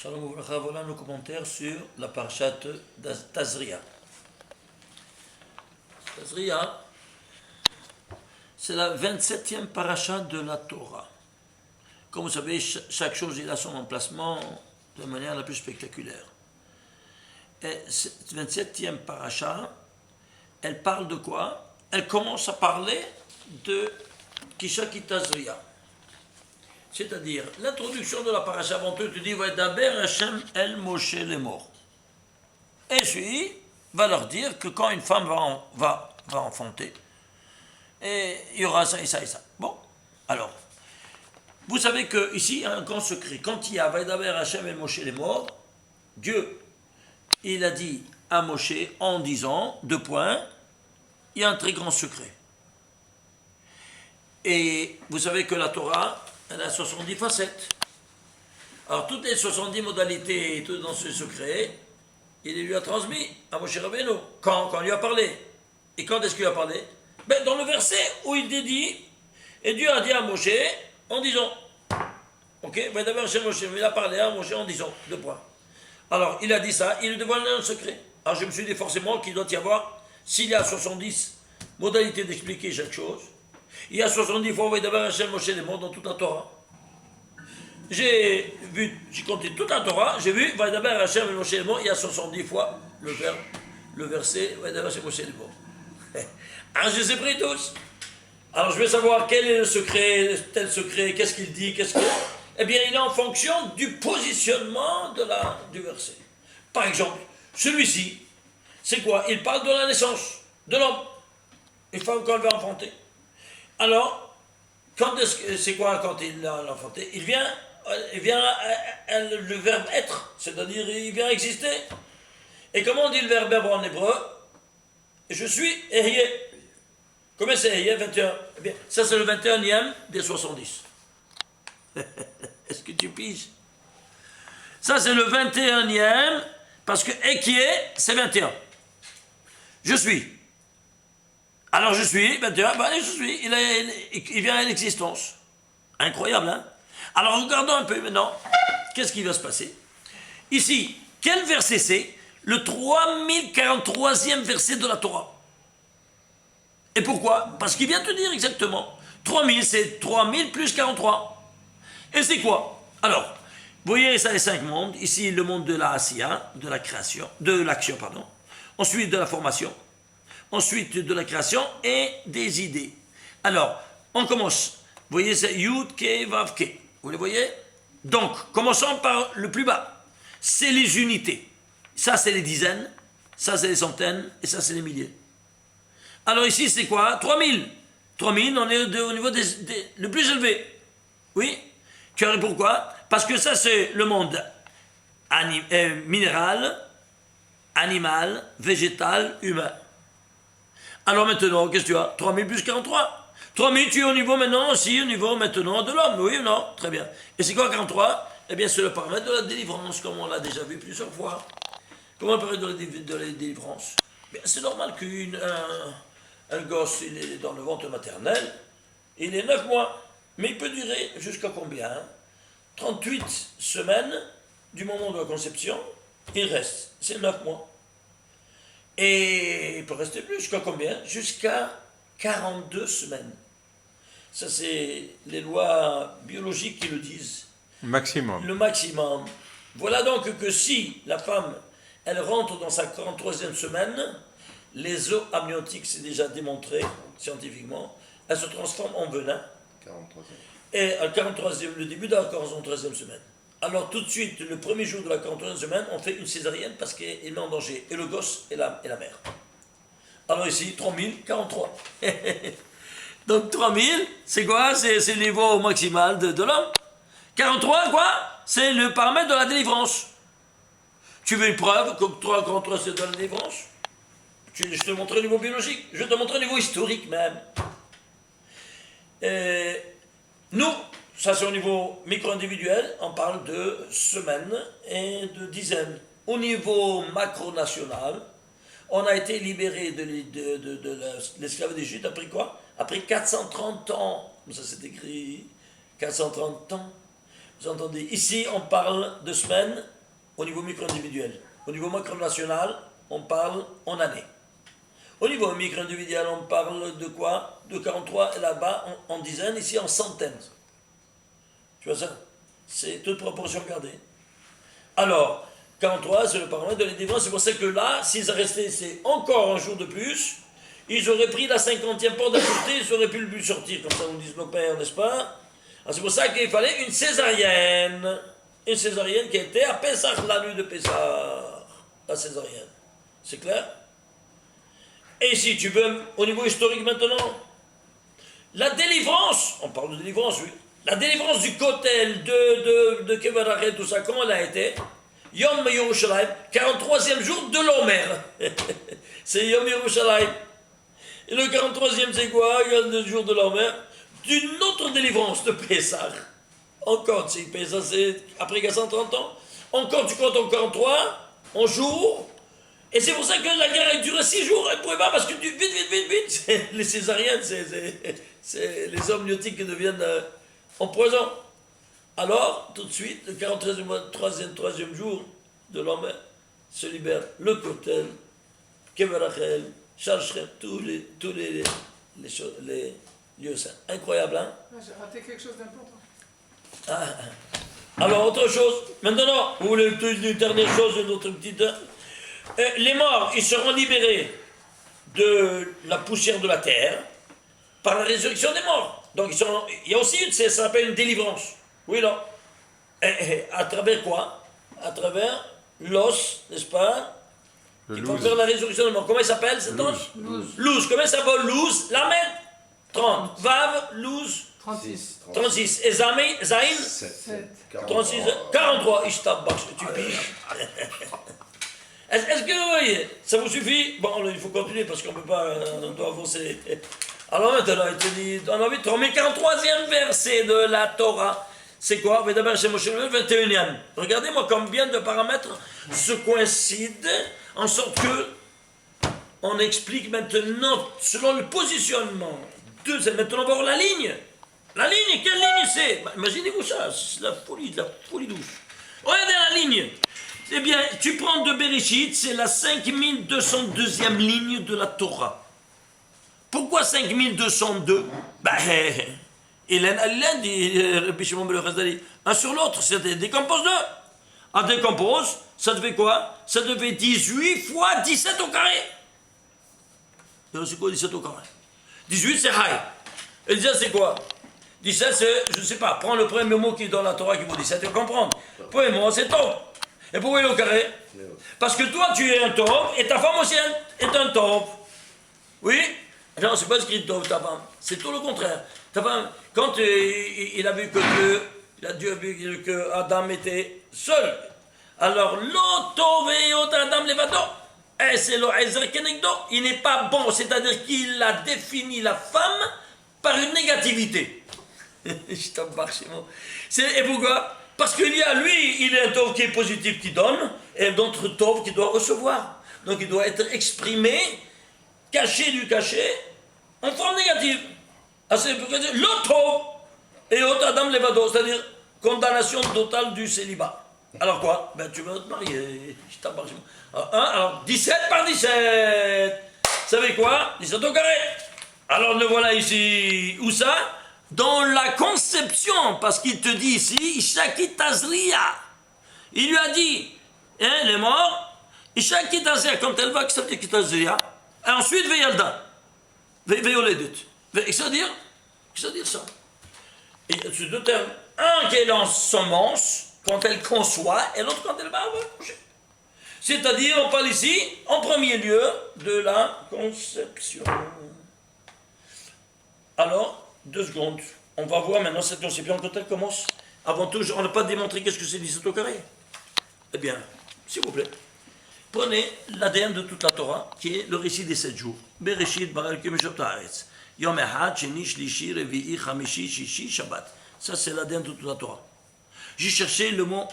Shalom Ouvracha, voilà nos commentaires sur la parashat Tazria. Tazria, c'est la 27e parashat de la Torah. Comme vous savez, chaque chose il a son emplacement de manière la plus spectaculaire. Et cette 27e parashat, elle parle de quoi? Elle commence à parler de Kishaki Tazria. C'est-à-dire, l'introduction de la parasha avant tout te dit Vaidaber Hashem el Moshe lemor. Et celui va leur dire que quand une femme va enfanter, et il y aura ça et ça et ça. Bon, alors, vous savez qu'ici, il y a un grand secret. Quand il y a Vaidaber Hashem el Moshe lemor, Dieu, il a dit à Moshe en disant, deux points, il y a un très grand secret. Et vous savez que la Torah, elle a 70 facettes. Alors, toutes les 70 modalités, tout dans ce secret, il lui a transmis à Moshe Rabbeinu, quand il lui a parlé. Et quand est-ce qu'il a parlé? Dans le verset où il dit, et Dieu a dit à Moshe, en disant, ok, d'abord chez Moshe, il a parlé à Moshe en disant, deux points. Alors, il a dit ça, il lui dévoile un secret. Alors, je me suis dit forcément qu'il doit y avoir, s'il y a 70 modalités d'expliquer chaque chose, il y a 70 fois d'abord Hashem Moshe les mots dans toute la Torah. J'ai compté toute la Torah, j'ai vu d'abord Hashem Moshe les mots, il y a 70 fois le verset d'abord Hashem Moshe les mots. Alors je les ai pris tous. Alors je vais savoir quel est le secret, tel secret, qu'est-ce qu'il dit, Eh bien il est en fonction du positionnement du verset. Par exemple, celui-ci, c'est quoi? Il parle de la naissance de l'homme. Une femme quand elle va enfanter. Alors, c'est quoi quand il a enfanté? Il vient le verbe être, c'est-à-dire il vient exister. Et comment on dit le verbe en hébreu? Je suis Ehyeh. Combien c'est Ehyeh? 21. Eh bien, ça c'est le 21e des 70. Est-ce que tu piges? Ça c'est le 21e, parce que Ekyeh, c'est 21. Je suis. Alors je suis, 21, je suis, il vient à l'existence. Incroyable, hein? Alors regardons un peu maintenant, qu'est-ce qui va se passer? Ici, quel verset c'est? Le 3043e verset de la Torah. Et pourquoi? Parce qu'il vient te dire exactement. 3000, c'est 3000 plus 43. Et c'est quoi? Alors, vous voyez ça, les 5 mondes. Ici, le monde de la Asiya, de la création, de l'action, pardon. Ensuite, de la formation. Ensuite, de la création et des idées. Alors, on commence. Vous voyez, c'est Yud, Ke, Vav, Ke. Vous les voyez? Donc, commençons par le plus bas. C'est les unités. Ça, c'est les dizaines. Ça, c'est les centaines. Et ça, c'est les milliers. Alors ici, c'est quoi? 3000. 3000, on est au niveau le plus élevé. Oui? Tu as pourquoi? Parce que ça, c'est le monde minéral, animal, végétal, humain. Alors maintenant, qu'est-ce que tu as? 3000 plus 43. 3000, tu es au niveau maintenant aussi, au niveau maintenant de l'homme, oui ou non? Très bien. Et c'est quoi 43? Eh bien, c'est le paramètre de la délivrance, comme on l'a déjà vu plusieurs fois. Comment le paramètre de la délivrance? C'est normal qu'un gosse, il est dans le ventre maternel, il est 9 mois. Mais il peut durer jusqu'à combien? 38 semaines du moment de la conception, il reste. C'est 9 mois. Et il peut rester plus, jusqu'à combien? Jusqu'à 42 semaines. Ça, c'est les lois biologiques qui le disent. Maximum. Le maximum. Voilà donc que si la femme, elle rentre dans sa 43e semaine, les os amniotiques, c'est déjà démontré scientifiquement, elle se transforme en venin. 43e. Et à 43e, le début de la 43e semaine. Alors tout de suite, le premier jour de la 43e semaine, on fait une césarienne parce qu'il met en danger et le gosse et la mère. Alors ici, 3043. Donc 3000, c'est quoi? C'est le niveau maximal de l'homme. 43, quoi? C'est le paramètre de la délivrance. Tu veux une preuve que 43 c'est de la délivrance? Je te montre au niveau biologique. Je vais te montrer au niveau historique même. Nous, ça c'est au niveau micro-individuel, on parle de semaines et de dizaines. Au niveau macro-national, on a été libéré de l'esclavage d'Égypte après quoi? Après 430 ans. Ça c'est écrit, 430 ans. Vous entendez? Ici, on parle de semaines au niveau micro-individuel. Au niveau macro-national, on parle en année. Au niveau micro-individuel, on parle de quoi? De 43, et là-bas, en dizaines, ici en centaines. Tu vois ça? C'est toute proportion gardée. Alors, 43, c'est le paramètre de la délivrance. C'est pour ça que là, s'ils restaient encore un jour de plus, ils auraient pris la 50e porte d'à côté, ils auraient pu le sortir, comme ça nous disent nos pères, n'est-ce pas? C'est pour ça qu'il fallait une césarienne. Une césarienne qui était à Pessah, la nuit de Pessah. La césarienne. C'est clair? Et si tu veux, au niveau historique maintenant, la délivrance, on parle de délivrance, oui. La délivrance du Kotel, de Kevarachet, tout ça, comment elle a été? Yom Yerushalayim, 43e jour de l'Omer. C'est Yom Yerushalayim. Et le 43e, c'est quoi? Le jour de l'Omer. D'une autre délivrance de Pessah. Encore, tu sais, Pessah, c'est après 130 ans. Encore, tu comptes en 43, en jour. Et c'est pour ça que la guerre a duré 6 jours. Elle ne pouvait pas, parce que vite. Les césariennes, c'est les hommes amniotiques qui deviennent en poison. Alors, tout de suite, le 43e jour de l'homme se libère le Kotel, Kevarachel, Shalchem, tous les lieux saints. Incroyable, hein? J'ai raté quelque chose d'important. Alors, autre chose. Maintenant, vous voulez une dernière chose, une autre petite... les morts, ils seront libérés de la poussière de la terre par la résurrection des morts. Donc, il y a aussi, ça s'appelle une délivrance. Oui, non. À travers quoi? À travers l'os, n'est-ce pas? Il faut faire la résurrection des morts. Comment il s'appelle cet ange? Louz. Comment il s'appelle Louz? Lamed 30. Vav, Louz 36. Et Zain 7. 36. 43. Ishtabach, tu piges. Est-ce que vous voyez? Ça vous suffit? Bon, il faut continuer parce qu'on ne peut pas, on doit avancer. Alors maintenant, il te dit, on a envie de te remettre 43e verset de la Torah. C'est quoi? D'abord, c'est Moshe le 21e. Regardez-moi combien de paramètres se coïncident, en sorte que on explique maintenant, selon le positionnement. Maintenant, on va voir la ligne. La ligne, quelle ligne c'est? Imaginez-vous ça, c'est la folie douce. Regardez la ligne. Eh bien, tu prends de Bereshit, c'est la 5202e ligne de la Torah. Pourquoi 5202? L'un dit, Rabbi Shimon ben Yochai, un sur l'autre, c'est décompose deux. En décompose, ça devait quoi? Ça devait 18 fois 17 au carré. C'est quoi 17 au carré? 18 c'est Hay. Et 17 c'est quoi? 17 c'est, je ne sais pas, prends le premier mot qui est dans la Torah qui vaut 17, tu vas comprendre. Le premier mot c'est Tov. Et pourquoi il est au carré? Parce que toi tu es un Tov et ta femme aussi est un Tov. Oui? Non, c'est pas écrit Tov, ta femme. C'est tout le contraire. Ta femme, quand il a vu que Dieu a vu que Adam était seul, alors l'Otov et Adam Levado, c'est le Ezer Kenegdo, il n'est pas bon, c'est-à-dire qu'il a défini la femme par une négativité. Je t'embarque chez moi. Et pourquoi? Parce qu'il y a lui, il est un Tov qui est positif qui donne, et d'autres Tov qui doit recevoir. Donc il doit être exprimé, caché du cachet, en forme négative. C'est le Tov et autre Adam Levado, c'est-à-dire condamnation totale du célibat. Alors quoi? Tu vas te marier. Je t'embarque chez moi. Alors 17 par 17. Vous savez quoi? 17 au carré. Alors le voilà ici. Où ça? Dans la conception, parce qu'il te dit ici, Ishaki Tazria. Il lui a dit, les morts, Ishaki Tazria, quand elle va, qu'est-ce que ça veut dire Tazria? Et ensuite, Veyalda. Veyoledut. Qu'est-ce que ça veut dire ça? Et il y a deux termes. Un qui est en semence, quand elle conçoit, et l'autre quand elle va coucher. C'est-à-dire, on parle ici, en premier lieu, de la conception. Alors, 2 secondes. On va voir maintenant cette conception quand elle commence. Avant tout, on n'a pas démontré qu'est-ce que c'est 17 au carré. Eh bien, s'il vous plaît, prenez l'ADN de toute la Torah, qui est le récit des 7 jours. Bereshit, bara Elokim et Haaretz. Yom Echad, Sheni, Shlishi, Revi'i, Chamishi, Shishi, Shabbat. Ça, c'est l'ADN de toute la Torah. J'ai cherché le mot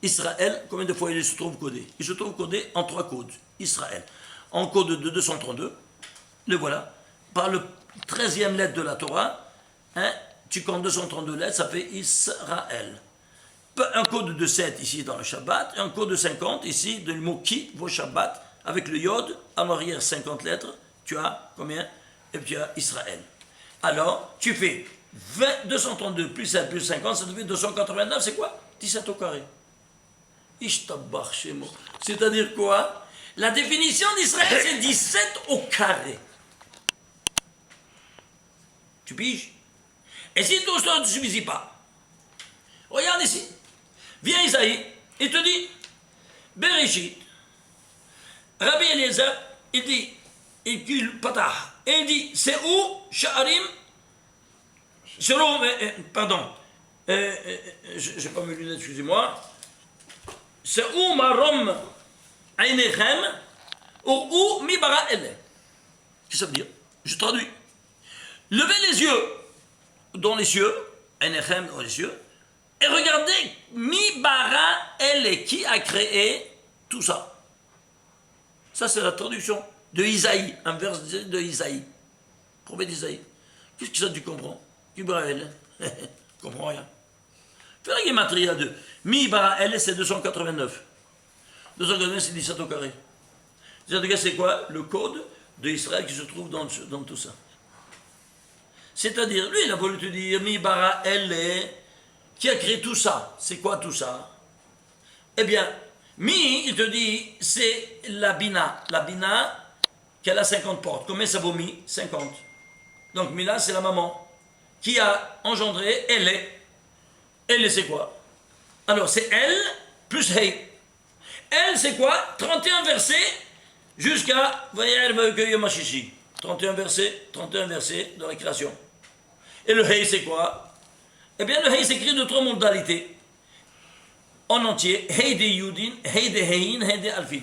Israël, combien de fois il se trouve codé? Il se trouve codé en 3 codes. Israël. En code de 232, le voilà. Par le 13e lettre de la Torah, tu comptes 232 lettres, ça fait Israël. Un code de 7 ici dans le Shabbat, et un code de 50 ici, de le mot qui vaut Shabbat, avec le yod, en arrière 50 lettres, tu as combien? Et puis tu as Israël. Alors, tu fais 232 plus 7 plus 50, ça te fait 289, c'est quoi? 17 au carré. Ishtabach chez moi. C'est-à-dire quoi? La définition d'Israël, c'est 17 au carré. Tu piges? Et si tout ça ne te suffit pas, regarde ici. Viens Isaïe, il te dit, Bereshit, Rabbi Eliezer, il dit, il dit, c'est où, Sha'arim, selon, pardon, je n'ai pas mes lunettes, excusez-moi, c'est où Marom Ainechem, ou où Mibara Elle. Qu'est-ce que ça veut dire? Je traduis. Levez les yeux dans les cieux, Ainechem dans les cieux, et regardez, Mibara Elle, qui a créé tout ça. Ça, c'est la traduction de Isaïe, un vers de Isaïe. Prophète d'Isaïe. Qu'est-ce que ça tu comprends? Mibara Elle. Je ne comprends rien. Fais la guématria de Mibara Elle, c'est 289. 289, c'est 17 au carré. C'est quoi? Le code d'Israël qui se trouve dans tout ça. C'est-à-dire, lui, il a voulu te dire, Mibara Elle, qui a créé tout ça. C'est quoi tout ça? Eh bien, Mi, il te dit, c'est la Bina. La Bina, qu'elle a 50 portes. Combien ça vaut Mi? 50. Donc, Mila, c'est la maman. Qui a engendré Elle. Elle, c'est quoi? Alors, c'est elle plus Hey. Elle, c'est quoi? 31 versets jusqu'à Vayel Vayokeyo Mashishi. 31 versets dans la création. Et le Hey, c'est quoi? Eh bien, le Hey s'écrit de 3 modalités. En entier, Hey de Yudin, Hey de Hein, Hey de Alfin.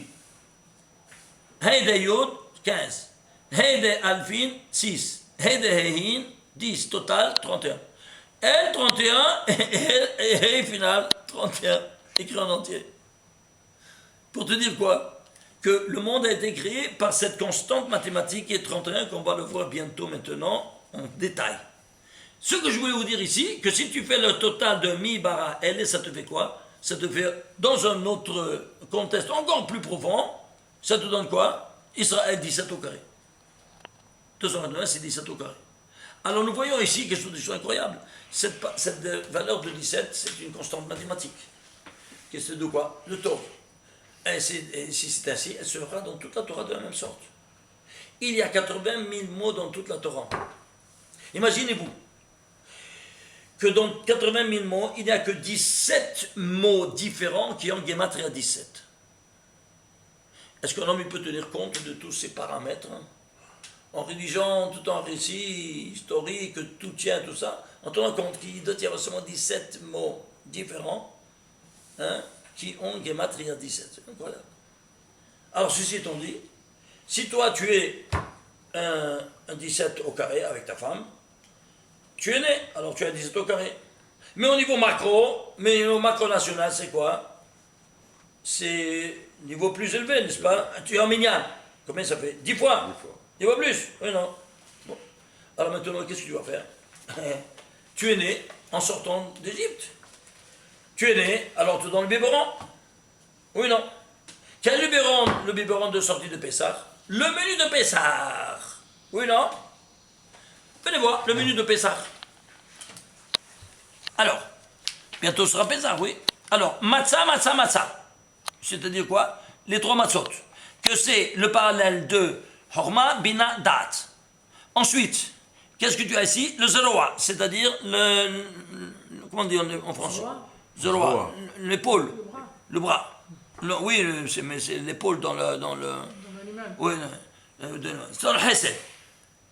Hey de Yud, 15. Hey de Alfin, 6. Hey de Hein, 10. Total, 31. Elle, 31, et Hey final, 31. Écrit en entier. Pour te dire quoi? Que le monde a été créé par cette constante mathématique qui est 31, qu'on va le voir bientôt maintenant en détail. Ce que je voulais vous dire ici, que si tu fais le total de Mi, Bara, Elle, ça te fait quoi? Ça te fait, dans un autre contexte encore plus profond, ça te donne quoi? Israël 17 au carré. 229, c'est 17 au carré. Alors nous voyons ici quelque chose de chose incroyable. Cette valeur de 17, c'est une constante mathématique. Qu'est-ce de quoi? Le taux. Et si c'est ainsi, elle sera dans toute la Torah de la même sorte. Il y a 80 000 mots dans toute la Torah. Imaginez-vous que dans 80 000 mots, il n'y a que 17 mots différents qui ont Gematria 17. Est-ce qu'un homme peut tenir compte de tous ces paramètres en rédigeant tout un récit historique, tout tient, tout ça, en tenant compte qu'il doit y avoir seulement 17 mots différents qui ont Gematria 17. C'est incroyable. Alors, ceci étant dit, si toi tu es un 17 au carré avec ta femme, tu es né, alors tu as 17 au carré. Mais au niveau macro national, c'est quoi? C'est niveau plus élevé, n'est-ce pas? Tu es en minyan. Combien ça fait? 10 fois. 10 fois plus? Oui, non. Bon. Alors maintenant, qu'est-ce que tu vas faire? Tu es né en sortant d'Égypte. Tu es né, alors tu es dans le biberon. Oui, non. Quel biberon? Le biberon de sortie de Pessah. Le menu de Pessah. Oui, non. Venez voir le menu de Pessah. Alors, bientôt sera Pessah, oui. Alors, matzah, matzah, matzah. C'est-à-dire quoi? Les 3 matzot. Que c'est le parallèle de Horma, Bina, Dat. Ensuite, qu'est-ce que tu as ici? Le zeroa, c'est-à-dire comment on dit en français? Zeroa. L'épaule. Le bras. Oui, mais c'est l'épaule dans l'animal. Oui, dans le Hesed.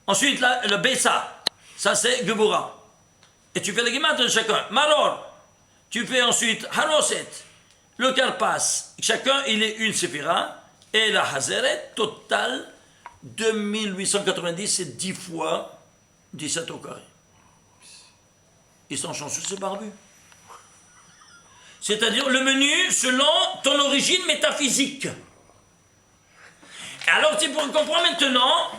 Ensuite, là, le Bessa, ça c'est Gebura. Et tu fais les guimats de chacun. Maror, tu fais ensuite Haroset, le Karpas. Chacun, il est une séphira. Et la Hazeret, total, 2890, c'est 10 fois 17 au carré. Ils sont chanceux, c'est barbu. C'est-à-dire le menu selon ton origine métaphysique. Alors, tu pourras comprendre maintenant.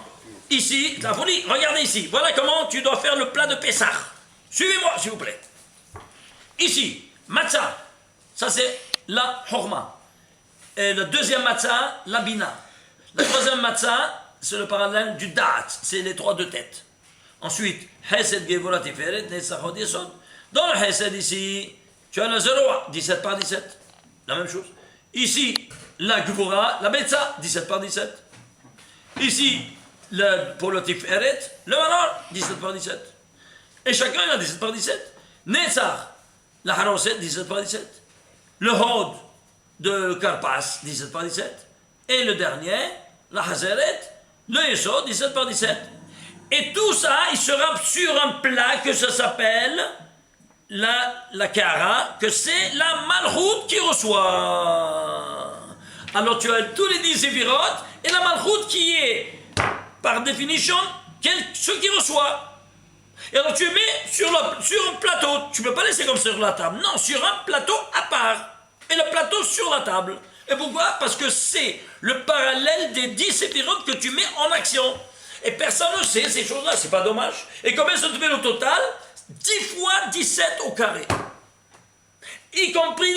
Ici, la folie, regardez ici. Voilà comment tu dois faire le plat de Pessah. Suivez-moi, s'il vous plaît. Ici, matzah. Ça, c'est la Horma. Et le deuxième matzah, la Bina. Le troisième matzah, c'est le parallèle du Da'at. C'est les trois de tête. Ensuite, Hesed, Gevurah, Tiferet, Netzach, Hod, Yesod. Dans le Hesed, ici, tu as le 0, 17 par 17. La même chose. Ici, la Gevurah, la Betza, 17 par 17. Ici, pour le Tiferet, le Manor, 17 par 17. Et chacun, il a 17 par 17. Netzach, la Haroset, 17 par 17. Le Hod de Karpas, 17 par 17. Et le dernier, la Hazeret, le Yesod, 17 par 17. Et tout ça, il sera sur un plat que ça s'appelle la Kara, que c'est la Malchut qui reçoit. Alors tu as tous les 10 Séphirot et la Malchut qui est, par définition, ce qui reçoit. Et alors tu mets sur un plateau, tu ne peux pas laisser comme sur la table, non, sur un plateau à part. Et le plateau sur la table. Et pourquoi? Parce que c'est le parallèle des 10 Séphirot que tu mets en action. Et personne ne sait ces choses-là, c'est pas dommage. Et combien ça te fait le total? 10 fois 17 au carré. Y compris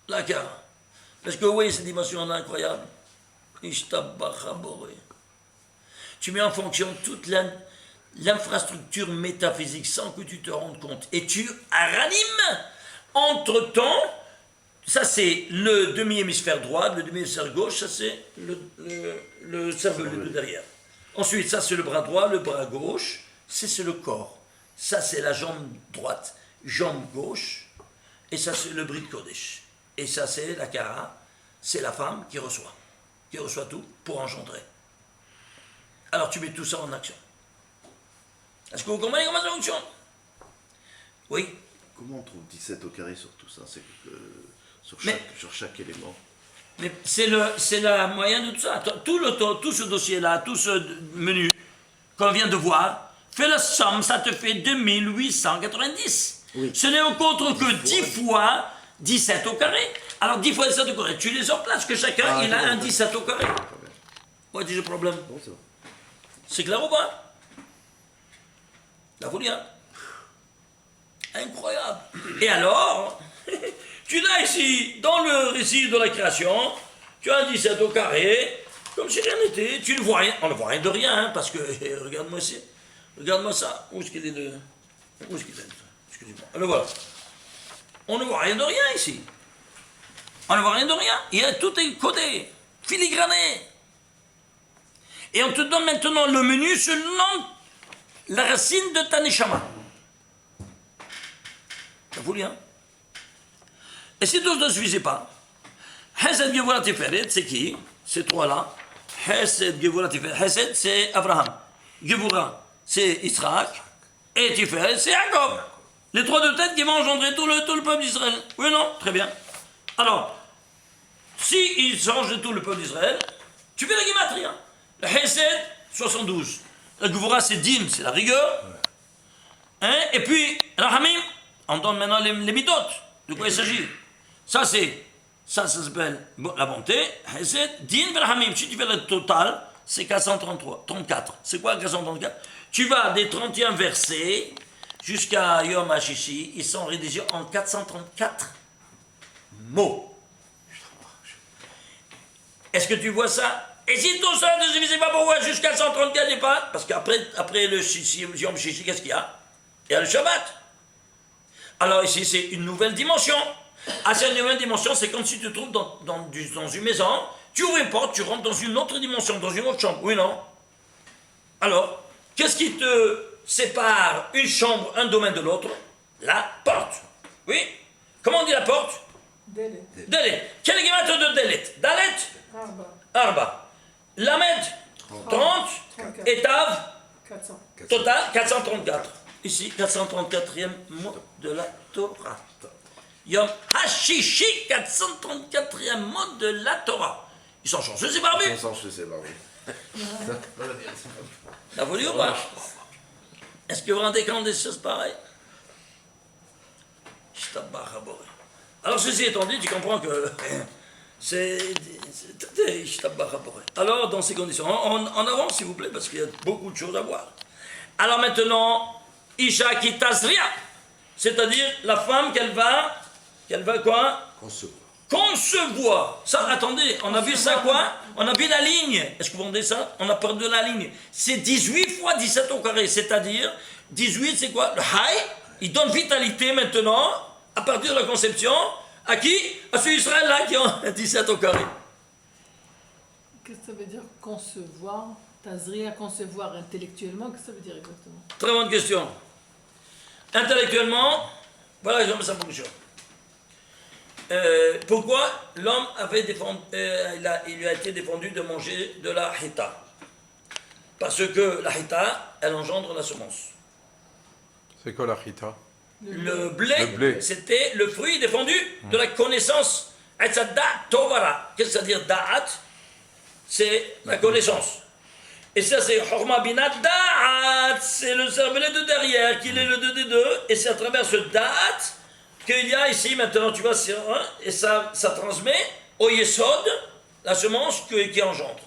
la Kara. Parce que oui, cette dimension-là incroyable. Tu mets en fonction toute l'infrastructure métaphysique sans que tu te rendes compte. Et tu ranimes entre-temps. Ça, c'est le demi-hémisphère droit, le demi-hémisphère gauche, ça, c'est le cerveau de derrière. Ensuite, ça, c'est le bras droit, le bras gauche, c'est le corps. Ça, c'est la jambe droite, jambe gauche, et ça, c'est le brit kodesh. Et ça, c'est la kara, c'est la femme qui reçoit tout pour engendrer. Alors, tu mets tout ça en action. Est-ce que vous comprenez comment ça fonctionne? Oui. Comment on trouve 17 au carré sur tout ça? C'est que sur chaque élément. Mais c'est la moyenne de tout ça. Tout ce dossier-là, tout ce menu qu'on vient de voir, fais la somme, ça te fait 2890. Oui. Ce n'est autre que 10 fois 17 au carré. Alors 10 fois 17 au carré, tu les emplaces, que chacun il a un 17 au carré. What is the problème? Bon, c'est clair ou pas? La folie, hein? Incroyable. Et alors, tu l'as ici, dans le récit de la création, tu as un 17 au carré, comme si rien n'était, tu ne vois rien, on ne voit rien de rien, hein, parce que, regarde-moi ici, regarde-moi ça, où est-ce qu'il est excusez-moi, le voilà. On ne voit rien de rien ici. On ne voit rien de rien, tout est codé, filigrané. Et on te donne maintenant le menu selon la racine de ta neshama. Ça vous dit, hein? Et si tout ne suffisait pas, Hesed, Gevurah, Tiferet, c'est qui? Ces trois-là. Hesed, Gevurah, Tiferet. Hesed, c'est Abraham. Gevurah, c'est Israël. Et Tiferet, c'est Jacob. Les trois de tête qui vont engendrer tout le peuple d'Israël. Oui ou non? Très bien. Alors, si ils changent de tout le peuple d'Israël, tu fais la guématrie. Le Hesed, 72. Le Gevurah, c'est Din, c'est la rigueur. Hein? Et puis, Rahamim, on donne maintenant les midotes. De quoi il s'agit? Ça s'appelle la bonté. Hesed, Din, Rahamim. Si tu fais le total, c'est 434. C'est quoi 434? Tu vas des 31 versets jusqu'à Yom HaShishi. Ils sont rédigés en 434 mots. Est-ce que tu vois ça? Et si tout ça ne suffisait pas pour voir jusqu'à 134 et pas? Parce qu'après le Yom HaShishi, qu'est-ce qu'il y a? Il y a le Shabbat. Alors ici, c'est une nouvelle dimension. À cette nouvelle dimension, c'est comme si tu te trouves dans une maison, tu ouvres une porte, tu rentres dans une autre dimension, dans une autre chambre. Oui, non? Alors, qu'est-ce qui te sépare une chambre, un domaine de l'autre? La porte. Oui? Comment on dit la porte? Delet. Delet. Quel est le gématrie de Delet? Dalet? Arba. Lamed? 30. Et Tav? 400. Total, 434. Ici, 434e mot de la Torah. Yom HaShishi, 434e mot de la Torah. Ils sont chanceux, c'est barbu. Ils sont chanceux, c'est barbu. T'as voulu ou pas? Est-ce que vous rendez compte des choses pareilles? Alors, ceci étant dit, tu comprends que alors, dans ces conditions, en avance, s'il vous plaît, parce qu'il y a beaucoup de choses à voir. Alors maintenant, Isha qui Tazria, C'est-à-dire la femme qu'elle va quoi? Concevoir. Concevoir. Ça, attendez, on a vu ça quoi? On a vu la ligne. Est-ce que vous entendez ça? On a perdu la ligne. C'est 18 fois 17 au carré. C'est-à-dire, 18 c'est quoi? Le high, il donne vitalité maintenant, à partir de la conception, à qui? À ceux d'Israël-là qui ont 17 au carré. Qu'est-ce que ça veut dire concevoir? Tazria, concevoir intellectuellement, qu'est-ce que ça veut dire exactement? Très bonne question. Intellectuellement, voilà, j'aime ça pour pourquoi l'homme avait défendu, il lui a été défendu de manger de la hita? Parce que la hita, elle engendre la semence. C'est quoi la chita? Le blé, Le blé. c'était le fruit défendu de la connaissance. Qu'est-ce que ça veut dire da'at? C'est la connaissance. Et ça, c'est Horma Binat Da'at, c'est le cervelet de derrière, qui est le 2 des 2, et c'est à travers ce Da'at qu'il y a ici, maintenant, tu vois, et ça transmet au Yesod la semence qui engendre.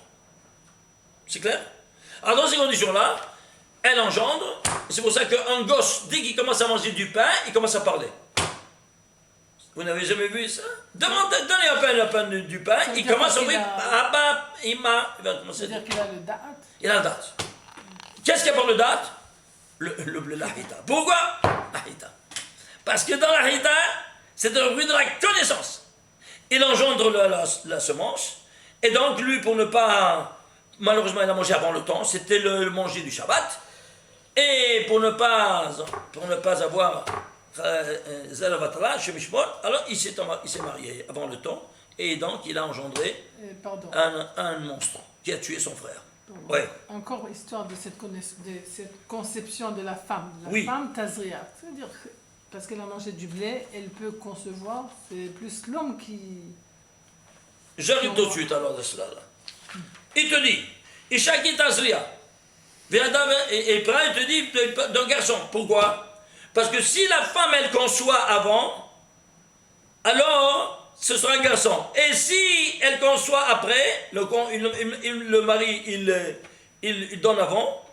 C'est clair? Alors, dans ces conditions-là, elle engendre, et c'est pour ça qu'un gosse, dès qu'il commence à manger du pain, il commence à parler. Vous n'avez jamais vu ça? Donnez un pain du pain, il commence à ouvrir. Il va commencer. C'est-à-dire qu'il a le da'at. Il a la date. Qu'est-ce qu'il y a pour le date? La hita. Pourquoi? La hita. Parce que dans la hita, c'est le fruit de la connaissance. Il engendre la semence, et donc lui, pour ne pas, malheureusement, il a mangé avant le temps, c'était le manger du Shabbat, et pour ne pas avoir Zalavatala, chez Mishmon, alors il s'est marié avant le temps, et donc il a engendré un monstre qui a tué son frère. Ouais. Encore histoire de cette conception de la femme. Oui. Femme Tazria. C'est-à-dire que parce qu'elle a mangé du blé, elle peut concevoir. C'est plus l'homme qui. J'arrive tout de suite alors de cela. Là. Il te dit, Ishaki Tazria. Et Prend, il te dit d'un garçon. Pourquoi? Parce que si la femme, elle conçoit avant, alors ce sera un garçon. Et si elle conçoit après, le mari, il donne avant,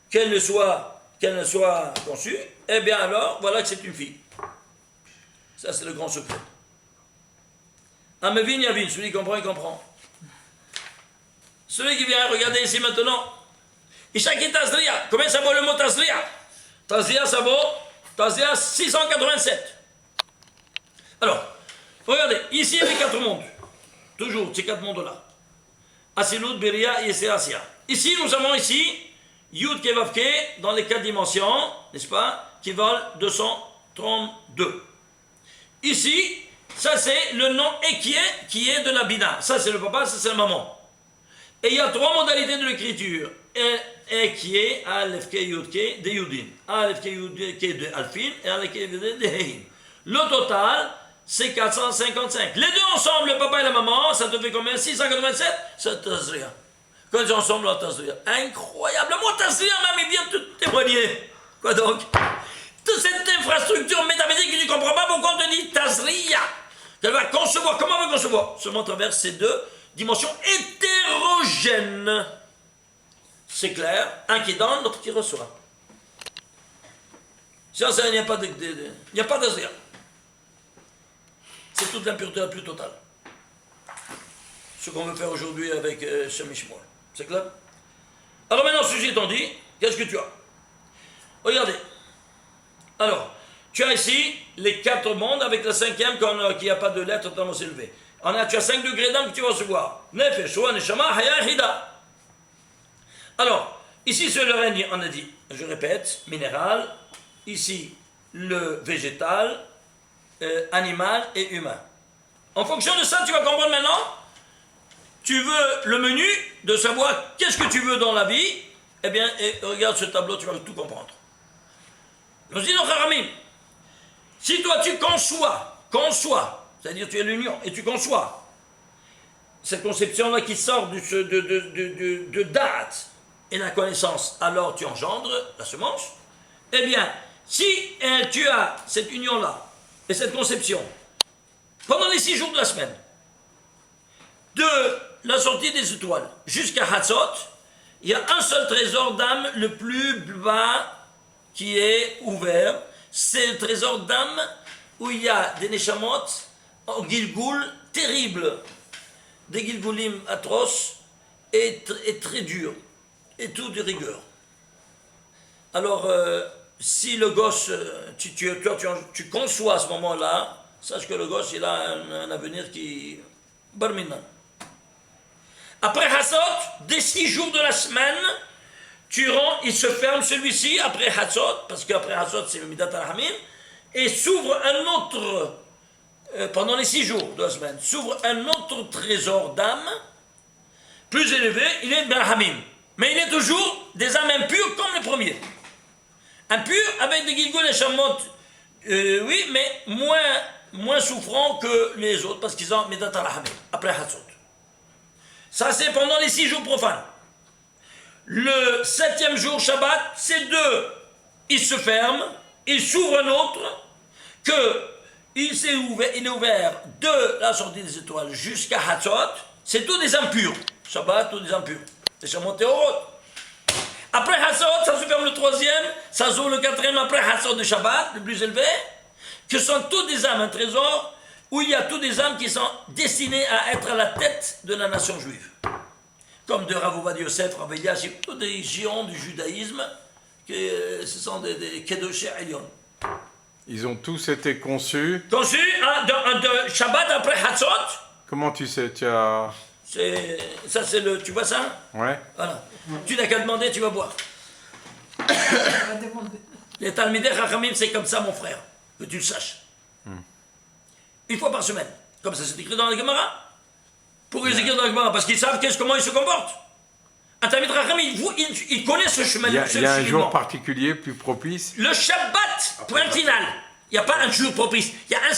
qu'elle ne soit conçue, eh bien alors, voilà que c'est une fille. Ça, c'est le grand secret. Amevin Yavin, celui qui comprend, il comprend. Celui qui vient regarder ici maintenant, Ishaki Tazria, combien ça vaut le mot Tazria? Tazria, ça vaut Tazria 687. Alors, regardez, ici il y a les 4 mondes. Toujours, ces 4 mondes-là. Asilut, Beria et Asia. Ici, nous avons ici Yud Kevavke dans les 4 dimensions, n'est-ce pas, qui valent 232. Ici, ça c'est le nom Ekie qui est de la Bina. Ça c'est le papa, ça c'est la maman. Et il y a 3 modalités de l'écriture. Ekie, Aleph Ke Yud Ke de Yudin. Aleph Ke Yud Ke de Alfin et Aleph Ke Yud Ke de Hein. Le total, c'est 455. Les deux ensemble, le papa et la maman, ça te fait combien? 687? C'est Tazria. Quand ils sont ensemble, la Tazria. Incroyable. Le mot Tazria, même, il vient te témoigner. Quoi donc? Toute cette infrastructure métaphysique que tu ne comprends pas, pourquoi on te dit Tazria? Elle va concevoir. Comment on va concevoir? Seulement à travers ces 2 dimensions hétérogènes. C'est clair. Un qui donne, l'autre qui reçoit. Sans ça, il n'y a pas d'Azria. C'est toute l'impureté la plus totale. Ce qu'on veut faire aujourd'hui avec Shemishmoel. C'est clair? Alors maintenant, ceci étant dit, qu'est-ce que tu as? Regardez. Alors, tu as ici les 4 mondes avec la 5e qui n'a pas de lettre tellement élevée. Tu as 5 degrés d'âme que tu vas recevoir. Nefesh, Shua, Neshama, Haya, Hida. Alors, ici c'est le règne, on a dit, je répète, minéral. Ici, le végétal, animal et humain. En fonction de ça, tu vas comprendre maintenant. Tu veux le menu de savoir qu'est-ce que tu veux dans la vie. Eh bien, regarde ce tableau, tu vas tout comprendre. Nous disons, Haramim, si toi tu conçois, c'est-à-dire tu es l'union et tu conçois cette conception-là qui sort de date et la connaissance, alors tu engendres la semence. Eh bien, si tu as cette union-là et cette conception pendant les 6 jours de la semaine, de la sortie des étoiles jusqu'à Hatzot, il y a un seul trésor d'âme le plus bas qui est ouvert, c'est le trésor d'âme où il y a des neshamot en Gilgoul terribles, des Gilgoulim atroces et très durs, et tout de rigueur. Alors, si le gosse, tu conçois à ce moment-là, sache que le gosse, il a un avenir qui... Barminan. Après Hatzot, dès 6 jours de la semaine, il se ferme celui-ci après Hatzot, parce qu'après Hatzot, c'est le Midat al-Hamim, et s'ouvre un autre, pendant les 6 jours de la semaine, s'ouvre un autre trésor d'âme, plus élevé, il est Ben Hamim. Mais il est toujours des âmes impures comme le premier. Impur avec des Gilgul et Shamot, oui, mais moins souffrants que les autres, parce qu'ils ont Midat al-Hamim, après Hatzot. Ça, c'est pendant les 6 jours profanes. Le 7e jour, Shabbat, c'est 2. Il se ferme, il s'ouvre un autre, il est ouvert de la sortie des étoiles jusqu'à Hatzot, c'est tous des impurs. Shabbat, tous des impurs. Des Shamot et Orot. Après Hatzot, ça se ferme le 3e, ça s'ouvre le 4e après Hatzot de Shabbat, le plus élevé, que sont tous des âmes, un trésor, où il y a tous des âmes qui sont destinées à être à la tête de la nation juive. Comme de Rav Ovadia Yosef, Rav Eliashib, tous des géants du judaïsme, ce sont des Kedoshé Elyon. Ils ont tous été conçus. Conçus de Shabbat après Hatzot. Comment tu sais, tu as... Ça c'est le... Tu vois ça? Ouais. Voilà. Tu n'as qu'à demander, tu vas boire. On va demander. Les Talmidei Chachamim, c'est comme ça, mon frère, que tu le saches. Une fois par semaine. Comme ça, c'est écrit dans la Gemara. Pourquoi ils écrivent dans la Gemara? Parce qu'ils savent comment ils se comportent. Un Talmidei Chachamim, il connaît ce chemin. Il y a un jour particulier plus propice. Le Shabbat, point final. Il n'y a pas un jour propice. Il y a un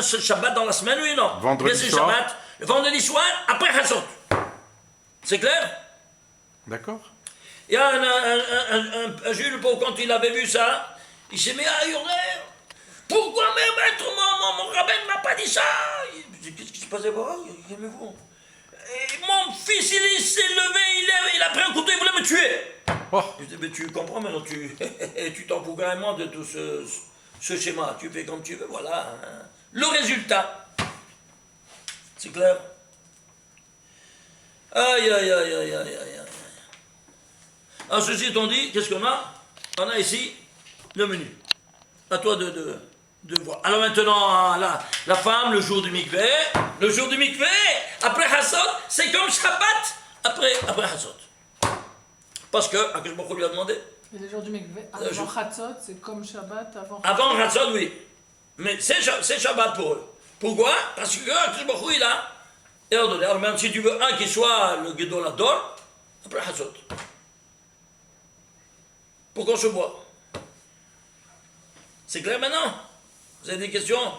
seul Shabbat dans la semaine, oui ou non? Vendredi soir. Shabbat, le vendredi soir, après Hatzot. C'est clair? D'accord. Il y a un juif, le pauvre, quand il avait vu ça, il s'est mis à hurler. Pourquoi maître, mon rabbin ne m'a pas dit ça? Qu'est-ce qui se passait? Calmez-vous. Mon fils, il s'est levé, il a pris un couteau, il voulait me tuer. Oh. Je dis, mais tu comprends maintenant, tu t'en fous carrément de tout ce schéma. Tu fais comme tu veux, voilà. Le résultat. C'est clair? Aïe, aïe, aïe, aïe, aïe, aïe. Alors, ceci étant dit, qu'est-ce qu'on a? On a ici le menu. À toi de voir. Alors maintenant, la femme, le jour du mikvé, après Hatzot, c'est comme Shabbat, après Hatzot. Parce que, Akadosh Baruch Hu lui a demandé. Et le jour du mikvé, avant Hatzot, c'est comme Shabbat, Avant Hatzot, oui. Mais c'est Shabbat pour eux. Pourquoi? Parce que Akadosh Baruch Hu, il a ordonné. Alors même si tu veux un qui soit le Gedol Hador, après Hatzot. Pour qu'on se boit. C'est clair maintenant? Vous avez des questions?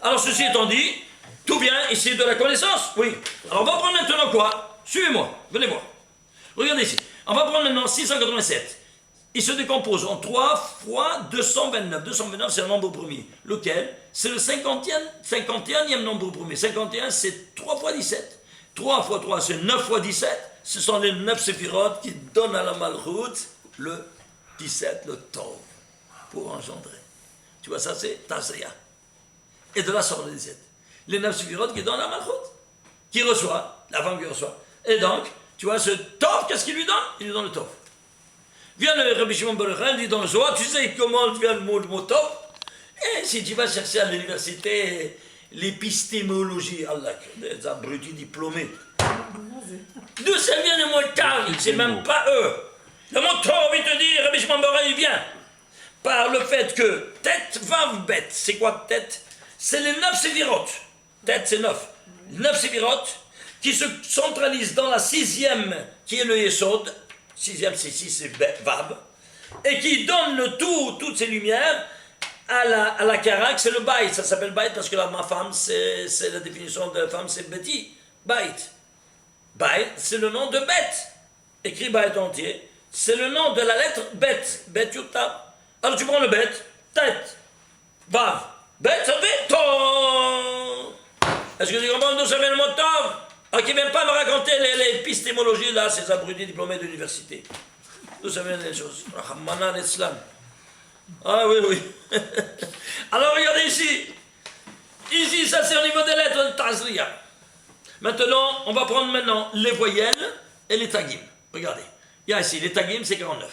Alors ceci étant dit, tout bien, ici de la connaissance? Oui. Alors on va prendre maintenant quoi? Suivez-moi, venez voir. Regardez ici. On va prendre maintenant 687. Il se décompose en 3 fois 229. 229 c'est le nombre premier. Lequel? C'est le 51e nombre premier. 51 c'est 3 fois 17. 3 fois 3 c'est 9 fois 17. Ce sont les 9 séphirotes qui donnent à la Malchut le 17, le Tov, pour engendrer. Tu vois, ça c'est Tazria. Et de là sort le 17. Les 9 séphirotes qui donnent à la Malchut, qui reçoit, la femme qui reçoit. Et donc, tu vois, ce Tov, qu'est-ce qu'il lui donne? Il lui donne le Tov. Vient le Rabbi Shimon bar Yochai, il dit dans le Zohar, tu sais comment vient le mot Tov? Et si tu vas chercher à l'université l'épistémologie, Allah, des abrutis diplômés. D'où ça vient le mot Tov? C'est même pas eux. Le mot Tov, il te dit, Rabbi Shimon bar Yochai, il vient par le fait que tête, vav, bête. C'est quoi tête? C'est les 9 sévirotes. Tête, c'est 9. 9 sévirotes qui se centralisent dans la 6e, qui est le Yesod. 6e, c'est 6, c'est vav. Et qui donne le tout, toutes ces lumières à la Karak, c'est le Baït. Ça s'appelle Baït parce que ma femme, c'est la définition de la femme, c'est Betty. Baït. Baït, c'est le nom de Beth. Écrit Baït entier. C'est le nom de la lettre Bet. Bet Yutab. Alors tu prends le Bet, tête, Vav. Bet, ça fait Tov. Est-ce que tu comprends d'où ça vient le mot Tov? Alors qui ne viennent pas me raconter l'épistémologie, là, ces abrutis diplômés d'université. D'où ça vient les choses? Rahmana l'Islam. Ah oui, oui. Alors regardez ici. Ici, ça c'est au niveau des lettres de Tazria. Maintenant, on va prendre maintenant les voyelles et les tagim. Regardez. Il y a ici, les tagim, c'est 49.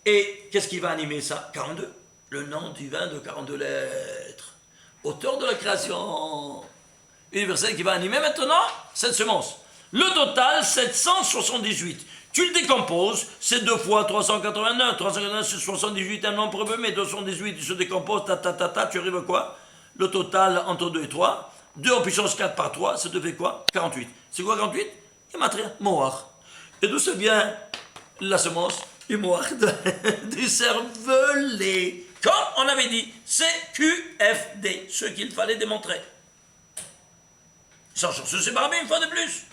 Et qu'est-ce qui va animer ça? 42. Le nom divin de 42 lettres. Auteur de la création universelle qui va animer maintenant cette semence. Le total, 778. Tu le décomposes, c'est 2 fois 389. 389, c'est 78, un nombre peu, mais 218, tu se décomposes, tu arrives à quoi? Le total entre 2 et 3. 2 en puissance 4 par 3, ça te fait quoi? 48. C'est quoi 48? Gematria, Moar. Et d'où ça vient la semence? Du Moar, du cervelet. Comme on avait dit, c'est QFD, ce qu'il fallait démontrer. Sans chance, c'est barbé une fois de plus.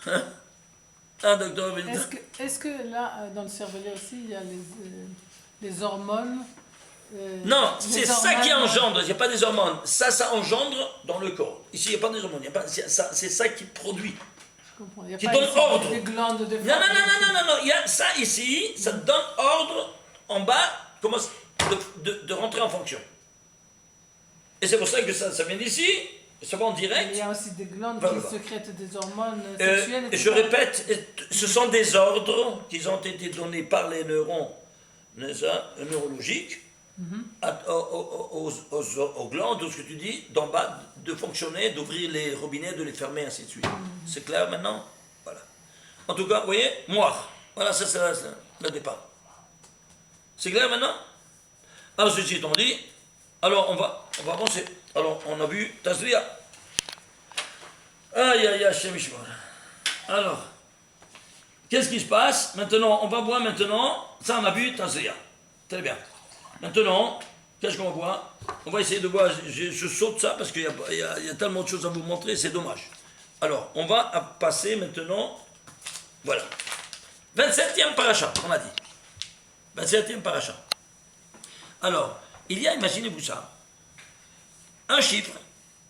Hein? Ah, docteur Wilder. Est-ce que là, dans le cervelet aussi, il y a les hormones Non, c'est ça qui hormones, engendre, il n'y a pas des hormones. Ça engendre dans le corps. Ici, il n'y a pas des hormones, c'est ça qui produit. Je comprends. Il y a Qui pas donne ici ordre. des glandes de Non, il y a ça ici, ça donne ordre en bas, commence de rentrer en fonction. Et c'est pour ça que ça vient d'ici, ça va en direct. Il y a aussi des glandes Voilà. qui sécrètent des hormones sexuelles. etc. Je répète, ce sont des ordres qui ont été donnés par les neurones neurologiques aux glandes, tout ce que tu dis, d'en bas, de fonctionner, d'ouvrir les robinets, de les fermer, ainsi de suite. C'est clair maintenant? Voilà. En tout cas, vous voyez, moi, voilà, ça c'est le départ. C'est clair maintenant? Alors, ceci étant dit, alors on va avancer. Alors, on a vu Tazria. Aïe, aïe, aïe, Shemishma. Alors, qu'est-ce qui se passe? Maintenant, on va voir maintenant, ça on a vu Tazria. Très bien. Maintenant, qu'est-ce qu'on va voir? On va essayer de voir, je saute ça parce qu'il y a tellement de choses à vous montrer, c'est dommage. Alors, on va passer maintenant, voilà. 27e paracha, on a dit. 27e paracha. Alors, il y a, imaginez-vous ça, un chiffre,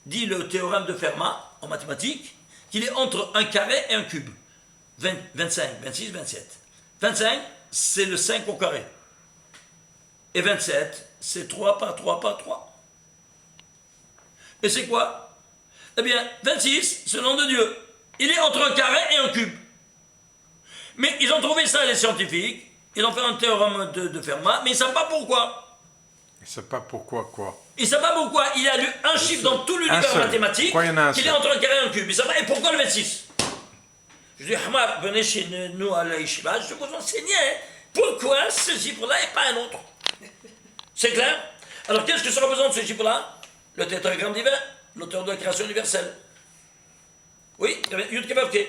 dit le théorème de Fermat en mathématiques, qu'il est entre un carré et un cube. 25, 26, 27. 25, c'est le 5 au carré. Et 27, c'est 3 par 3 par 3. Et c'est quoi? Eh bien, 26, c'est le nom de Dieu. Il est entre un carré et un cube. Mais ils ont trouvé ça, les scientifiques. Ils ont fait un théorème de Fermat, mais ils ne savent pas pourquoi. Ils ne savent pas pourquoi quoi. Ils ne savent pas pourquoi. Il y a eu un chiffre dans tout l'univers seul. mathématique Pourquoi il y en a un qu'il est seul? entre un carré et un cube. Ils savent pas. Et pourquoi le 26? Je dis, Hamad, venez chez nous à la Yeshiva, je vais vous enseigner pourquoi ce chiffre-là et pas un autre. C'est clair? Alors, qu'est-ce que sera besoin de ce chiffre-là? Le tétragramme divin, l'auteur de la création universelle. Oui, Yud Kevav Ke.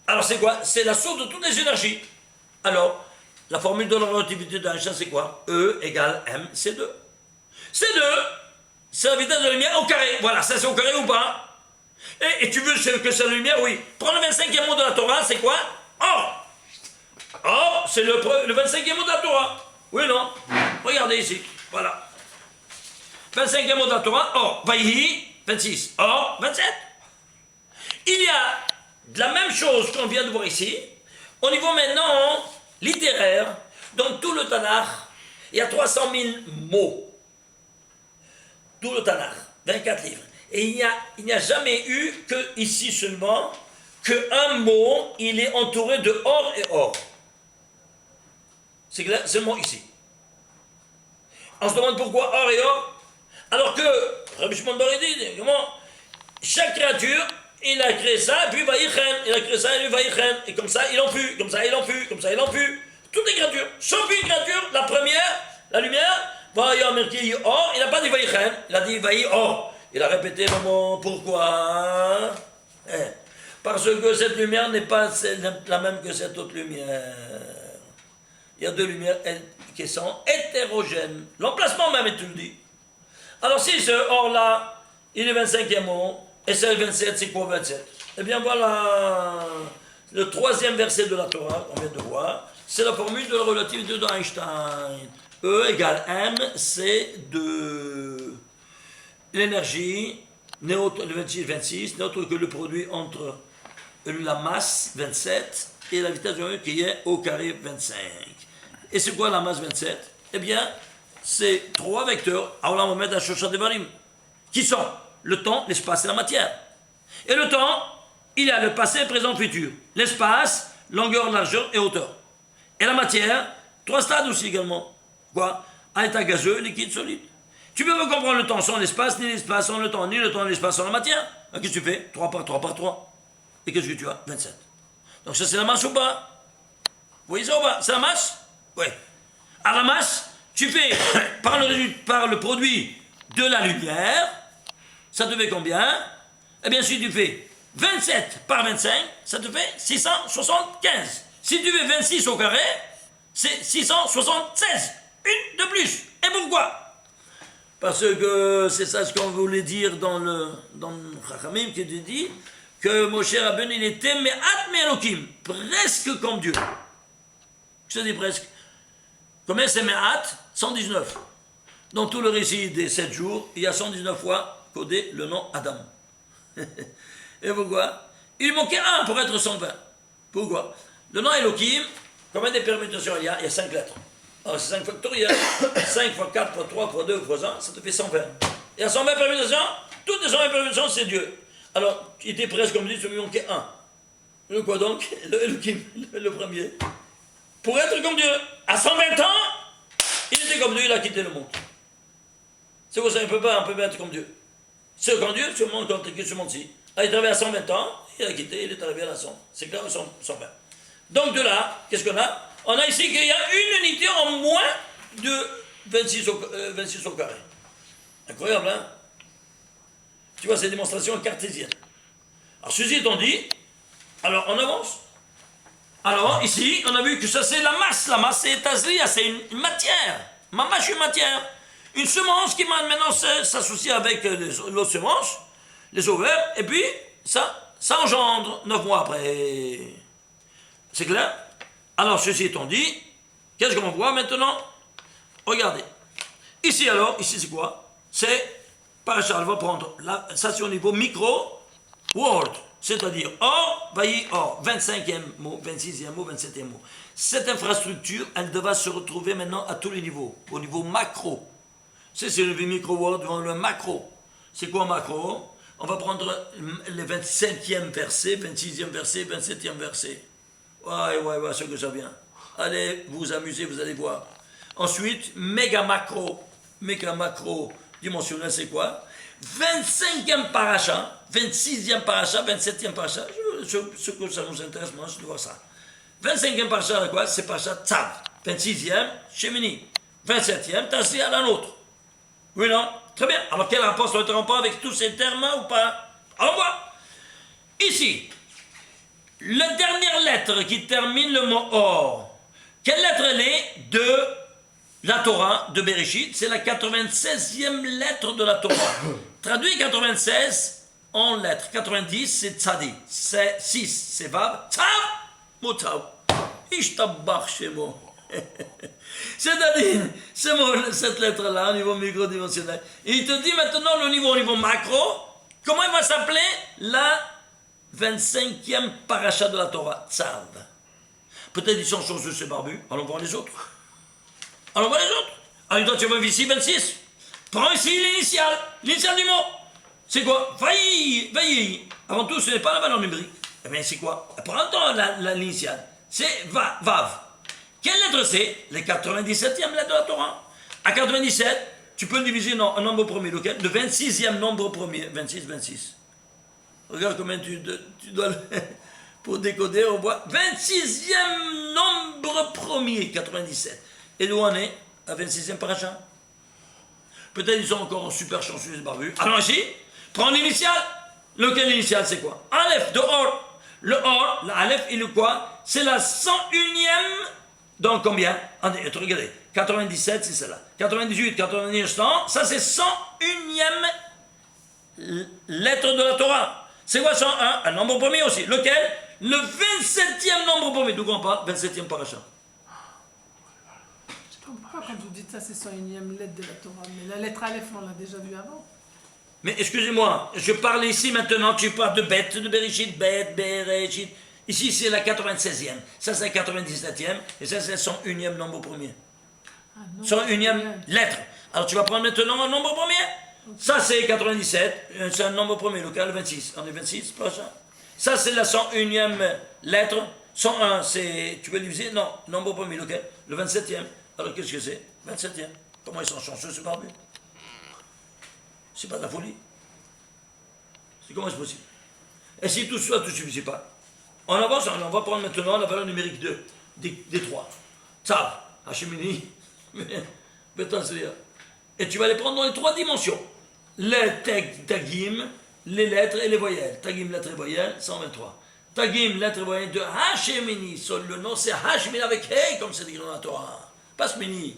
Alors, c'est quoi? C'est la source de toutes les énergies. Alors, la formule de la relativité d'Einstein, c'est quoi? E égale mc2. C2, c'est la vitesse de la lumière au carré. Voilà, ça c'est au carré ou pas? Et tu veux que c'est la lumière? Oui. Prends le 25e mot de la Torah, c'est quoi? Or. Or, c'est le 25e mot de la Torah. Oui, non? Regardez ici. Voilà. 25e mot de la Torah. Or. Vaïhi, 26. Or, 27. Il y a de la même chose qu'on vient de voir ici. Au niveau maintenant littéraire, dans tout le Tanakh, il y a 300 000 mots. Tout le Tanakh, 24 livres. Et il n'y a jamais eu que ici seulement, qu'un mot, il est entouré de or et or. C'est clair, seulement ici. On se demande pourquoi or et or, alors que, Rabbi Shimon Bar dit, comment, chaque créature, il a créé ça, et puis Vaïchen, il a créé ça, et puis Vaïchen, et comme ça, il en fut, comme ça, il en fut, comme ça, il en fut. Toutes les créatures, sauf une créature, la première, la lumière, Vaïamerki or, il n'a pas dit Vaïchen, il a dit Vaï or. Il a répété le mot, pourquoi? Parce que cette lumière n'est pas la même que cette autre lumière. Il y a deux lumières qui sont hétérogènes. L'emplacement même est tout dit. Alors si ce or-là, il est 25e mot, et c'est le 27, c'est quoi 27? Eh bien voilà, le troisième verset de la Torah, qu'on vient de voir, c'est la formule de la relativité d'Einstein. E égale m, c'est de l'énergie, neutre, le 26, n'est autre que le produit entre la masse 27 et la vitesse du vent qui est au carré 25. Et c'est quoi la masse 27? Eh bien, c'est 3 vecteurs. Alors là, on va mettre la Shosha Devarim, qui sont le temps, l'espace et la matière. Et le temps, il y a le passé, présent, futur. L'espace, longueur, largeur et hauteur. Et la matière, 3 stades aussi également. Quoi? Un état gazeux, liquide, solide. Tu peux pas comprendre le temps sans l'espace, ni l'espace sans le temps, ni le temps, ni l'espace sans la matière. Alors, qu'est-ce que tu fais? 3 par 3 par 3. Et qu'est-ce que tu as? 27. Donc ça, c'est la masse ou pas? Vous voyez ça ou pas? C'est la masse? Oui. À la masse, tu fais par le produit de la lumière, ça te fait combien? Eh bien, si tu fais 27 par 25, ça te fait 675. Si tu fais 26 au carré, c'est 676. Une de plus. Et pourquoi? Parce que c'est ça ce qu'on voulait dire dans le Chachamim qui te dit que Moshe Rabbeinu, il était Me'at Me'elokim, presque comme Dieu. Je te dis presque. Combien c'est Me'at? 119. Dans tout le récit des 7 jours, il y a 119 fois codé le nom Adam. Et pourquoi? Il manquait un pour être 120. Pourquoi? Le nom Elohim, combien de permutations il y a? Il y a 5 lettres. Alors c'est 5 factoriels. 5 fois 4 fois 3 fois 2 fois 1, ça te fait 120. Il y a 120 permutations, toutes les 120 permutations, c'est Dieu. Alors, il était presque comme dit, il lui manquait un. Le quoi donc? Le Elohim, le premier. Pour être comme Dieu, à 120 ans, il était comme Dieu, il a quitté le monde. C'est pour ça qu'on ne peut pas être comme Dieu. C'est comme Dieu, ce monde, quand ce monde-ci. Il est arrivé à 120 ans, il a quitté, il est arrivé à la 100. C'est clair, 120. Donc de là, qu'est-ce qu'on a? On a ici qu'il y a une unité en moins de 26 au carré. Incroyable, hein? Tu vois, c'est une démonstration cartésienne. Alors, ceci étant dit, alors on avance. Alors, ici, on a vu que ça, c'est la masse. La masse, c'est Tazria, c'est une matière. Ma masse, une matière. Une semence qui maintenant s'associe avec l'autre semence, les ovaires, et puis ça engendre 9 mois après. C'est clair? Alors, ceci étant dit, qu'est-ce qu'on voit maintenant? Regardez. Ici, alors, ici, c'est quoi? C'est, Parachal va prendre, ça c'est au niveau micro-world, c'est-à-dire or, vailli or, 25e mot, 26e mot, 27e mot. Cette infrastructure, elle devra se retrouver maintenant à tous les niveaux, au niveau macro. C'est le micro-world devant le macro. C'est quoi macro? On va prendre le 25e verset, 26e verset, 27e verset. Ouais, ce que ça vient. Allez, vous amusez, vous allez voir. Ensuite, méga macro dimensionnel, c'est quoi? 25e paracha, 26e paracha, 27e paracha. Ce que ça nous intéresse, moi, je dois voir ça. 25e paracha, quoi? C'est paracha Tzav. 26e, Shemini. 27e, Tazria à la nôtre. Oui, non? Très bien. Alors, quel rapport soit le rapport avec tous ces termes ou pas? Alors, on voit. Ici, la dernière lettre qui termine le mot or, quelle lettre elle est de la Torah de Bereshit? C'est la 96e lettre de la Torah. Traduit 96 en lettres. 90, c'est Tzadi. 6, c'est Vav. Tzav, Motav. Ishtabach Shemo. C'est-à-dire, cette lettre-là, au niveau microdimensionnel. Et il te dit maintenant au niveau macro, comment il va s'appeler la 25e paracha de la Torah, Tzav. Peut-être ils sont chanceux, ces barbus. Allons voir les autres. Alors toi, tu vois ici 26. Prends ici l'initiale du mot. C'est quoi? Vaï. Avant tout, ce n'est pas la valeur numérique. Eh bien, c'est quoi? Prends l'initiale. C'est Vav. Quelle lettre c'est? Les 97e lettre de la Torah. À 97, tu peux le diviser en un nombre premier. Lequel? Le 26e nombre premier. 26. Regarde combien tu dois pour décoder, on voit 26e nombre premier, 97. Et d'où on est? À 26e paracha. Peut-être ils sont encore super chanceux, les barbus. Alors ici, prends l'initiale. Lequel initial, c'est quoi? Aleph, de or. Le or, l'Aleph, il est quoi? C'est la 101e, donc combien? Regardez, 97, c'est celle-là. 98, 99, 100, ça c'est 101e lettre de la Torah. C'est quoi 101? Un nombre premier aussi. Lequel? Le 27e nombre premier. D'où on parle? 27e paracha. Je ne comprends pas quand vous dites ça, c'est 101e lettre de la Torah. Mais la lettre Aleph, on l'a déjà vue avant. Mais excusez-moi, je parle ici maintenant, tu parles de bête, de Bereshit, bête, Bereshit. Ici, c'est la 96e. Ça, c'est la 97e. Et ça, c'est le 101e nombre premier. Ah, non. 101e lettre. Alors, tu vas prendre maintenant un nombre premier. Ça, c'est 97. C'est un nombre premier, lequel 26. On est 26, pas ça. Ça, c'est la 101e lettre. 101, c'est. Tu peux diviser? Non, nombre premier, lequel? Le 27e. Alors, qu'est-ce que c'est? 27e. Comment ils sont chanceux, ce barbu? C'est pas de la folie. C'est comment c'est possible? Et si tout ça ne te suffisait pas, on avance, on va prendre maintenant la valeur numérique 2, des 3. Tzav, Hashemini, Betanzria. Et tu vas les prendre dans les 3 dimensions. Les tagim, les lettres et les voyelles. Tagim, lettres et voyelles, 123. Tagim, lettres et voyelles de Hashemini. Le nom c'est Hashemini avec Hey, comme c'est écrit dans la Torah. Pas Smini.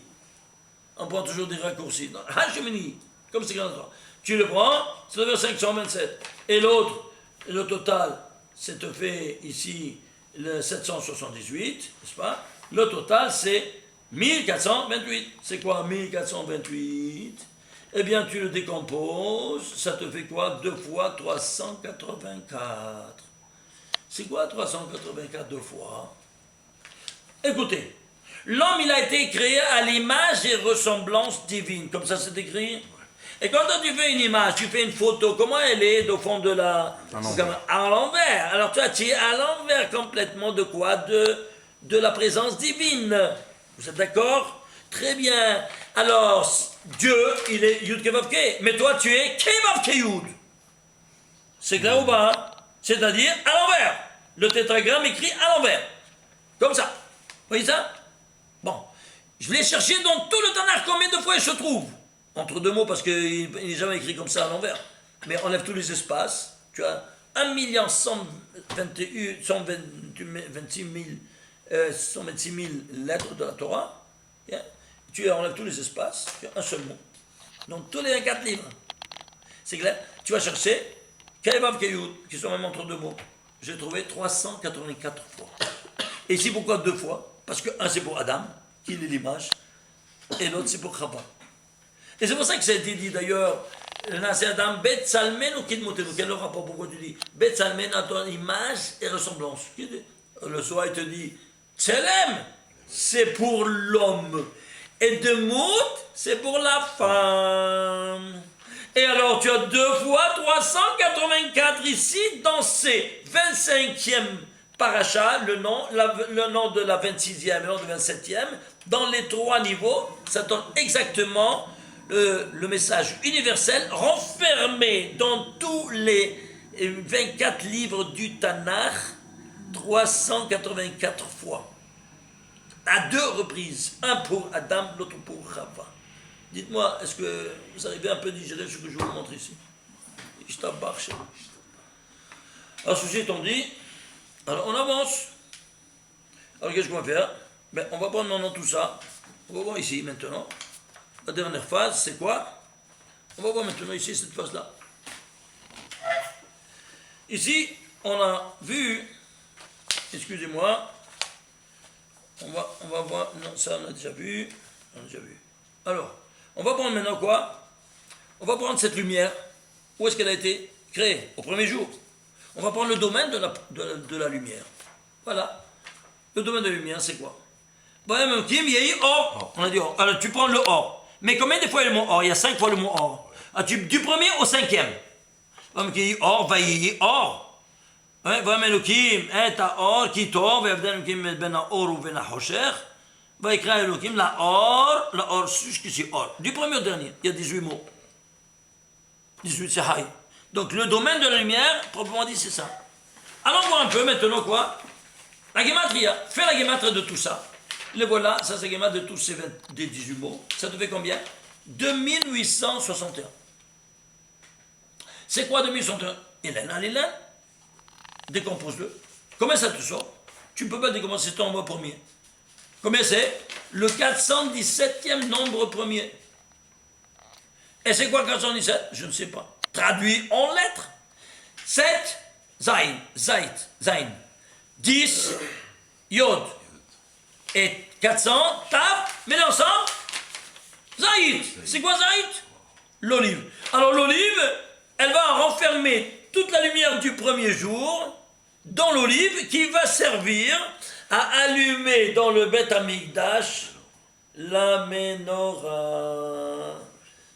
On prend toujours des raccourcis. Non, Hashemini, comme c'est écrit dans la Torah. Tu le prends, c'est le verset 527. Et l'autre, le total, c'est te fait ici le 778, n'est-ce pas? Le total, c'est 1428. C'est quoi 1428? Eh bien, tu le décomposes, ça te fait quoi? 2 fois 384. C'est quoi 384 2 fois? Écoutez, l'homme, il a été créé à l'image et ressemblance divine, comme ça c'est écrit. Et quand tu fais une image, tu fais une photo, comment elle est au fond de la... À l'envers. Alors toi, tu es à l'envers complètement de quoi? De la présence divine. Vous êtes d'accord? Très bien. Alors, Dieu, il est Yud Kevav Ke, mais toi, tu es Kevav Ke Yud. C'est clair ou pas? Hein? C'est-à-dire à l'envers. Le tétragramme écrit à l'envers. Comme ça. Vous voyez ça? Bon. Je l'ai cherché dans tout le Tanakh, combien de fois il se trouve? Entre deux mots, parce qu'il n'est jamais écrit comme ça à l'envers. Mais enlève tous les espaces. Tu as 1 126 000 lettres de la Torah. Tu enlèves tous les espaces. Tu as un seul mot. Donc tous les 24 livres. C'est clair? Tu vas chercher Kevav Keyud, qui sont même entre deux mots. J'ai trouvé 384 fois. Et ici, pourquoi 2 fois? Parce que un, c'est pour Adam, qui est l'image, et l'autre, c'est pour Chava. Et c'est pour ça que ça a été dit d'ailleurs, c'est Adam, Bet Salmen ou Kidmotenu. Quel est le rapport? Pourquoi tu dis Bet Salmen à ton image et ressemblance? Le soir, il te dit Tselem, c'est pour l'homme. Et Demout, c'est pour la femme. Et alors, tu as 2 fois 384 ici, dans ces 25e paracha, le nom de la 26e et le nom de la 27e, dans les 3 niveaux, ça donne exactement le message universel renfermé dans tous les 24 livres du Tanakh, 384 fois. À 2 reprises, un pour Adam, l'autre pour Chava. Dites-moi, est-ce que vous arrivez un peu à digérer ce que je vous montre ici? Alors, ceci étant dit, alors on avance. Alors, qu'est-ce qu'on va faire? Ben, on va prendre maintenant tout ça. On va voir ici maintenant. La dernière phase, c'est quoi? On va voir maintenant ici cette phase-là. Ici, on a vu, excusez-moi, on va voir, non, ça on a déjà vu. Alors, on va prendre maintenant quoi? On va prendre cette lumière. Où est-ce qu'elle a été créée? Au premier jour. On va prendre le domaine de la lumière. Voilà. Le domaine de la lumière, c'est quoi? On a dit or. Alors, tu prends le or. Mais combien de fois il y a le mot or? Il y a 5 fois le mot or. Du premier au 5e. Or, vaï, or. ויאמר אלוקים את האור כי טוב ויבדל אלוקים בין האור ובין החושך ויקרא אלוקים לאור jusqu'ici or. Du premier au dernier, il y a 18 mots. 18 c'est high. Donc le domaine de la lumière, proprement dit, c'est ça. Allons voir un peu maintenant quoi? La gématria. Fais la gématria de tout ça. Le voilà, ça c'est la gématria de tous ces 18 mots. Ça te fait combien? 2861. C'est quoi 2861? Hélène. Décompose-le. Combien ça te sort? Tu ne peux pas décomposer, c'est ton nombre premier. Combien c'est? Le 417e nombre premier. Et c'est quoi 417? Je ne sais pas. Traduit en lettres. 7, Zain. 10, Yod. Et 400, Tav, mets ensemble. Zaïd. C'est quoi Zaïd? L'olive. Alors l'olive, elle va renfermer toute la lumière du premier jour dans l'olive qui va servir à allumer dans le Beth Amikdash la menorah.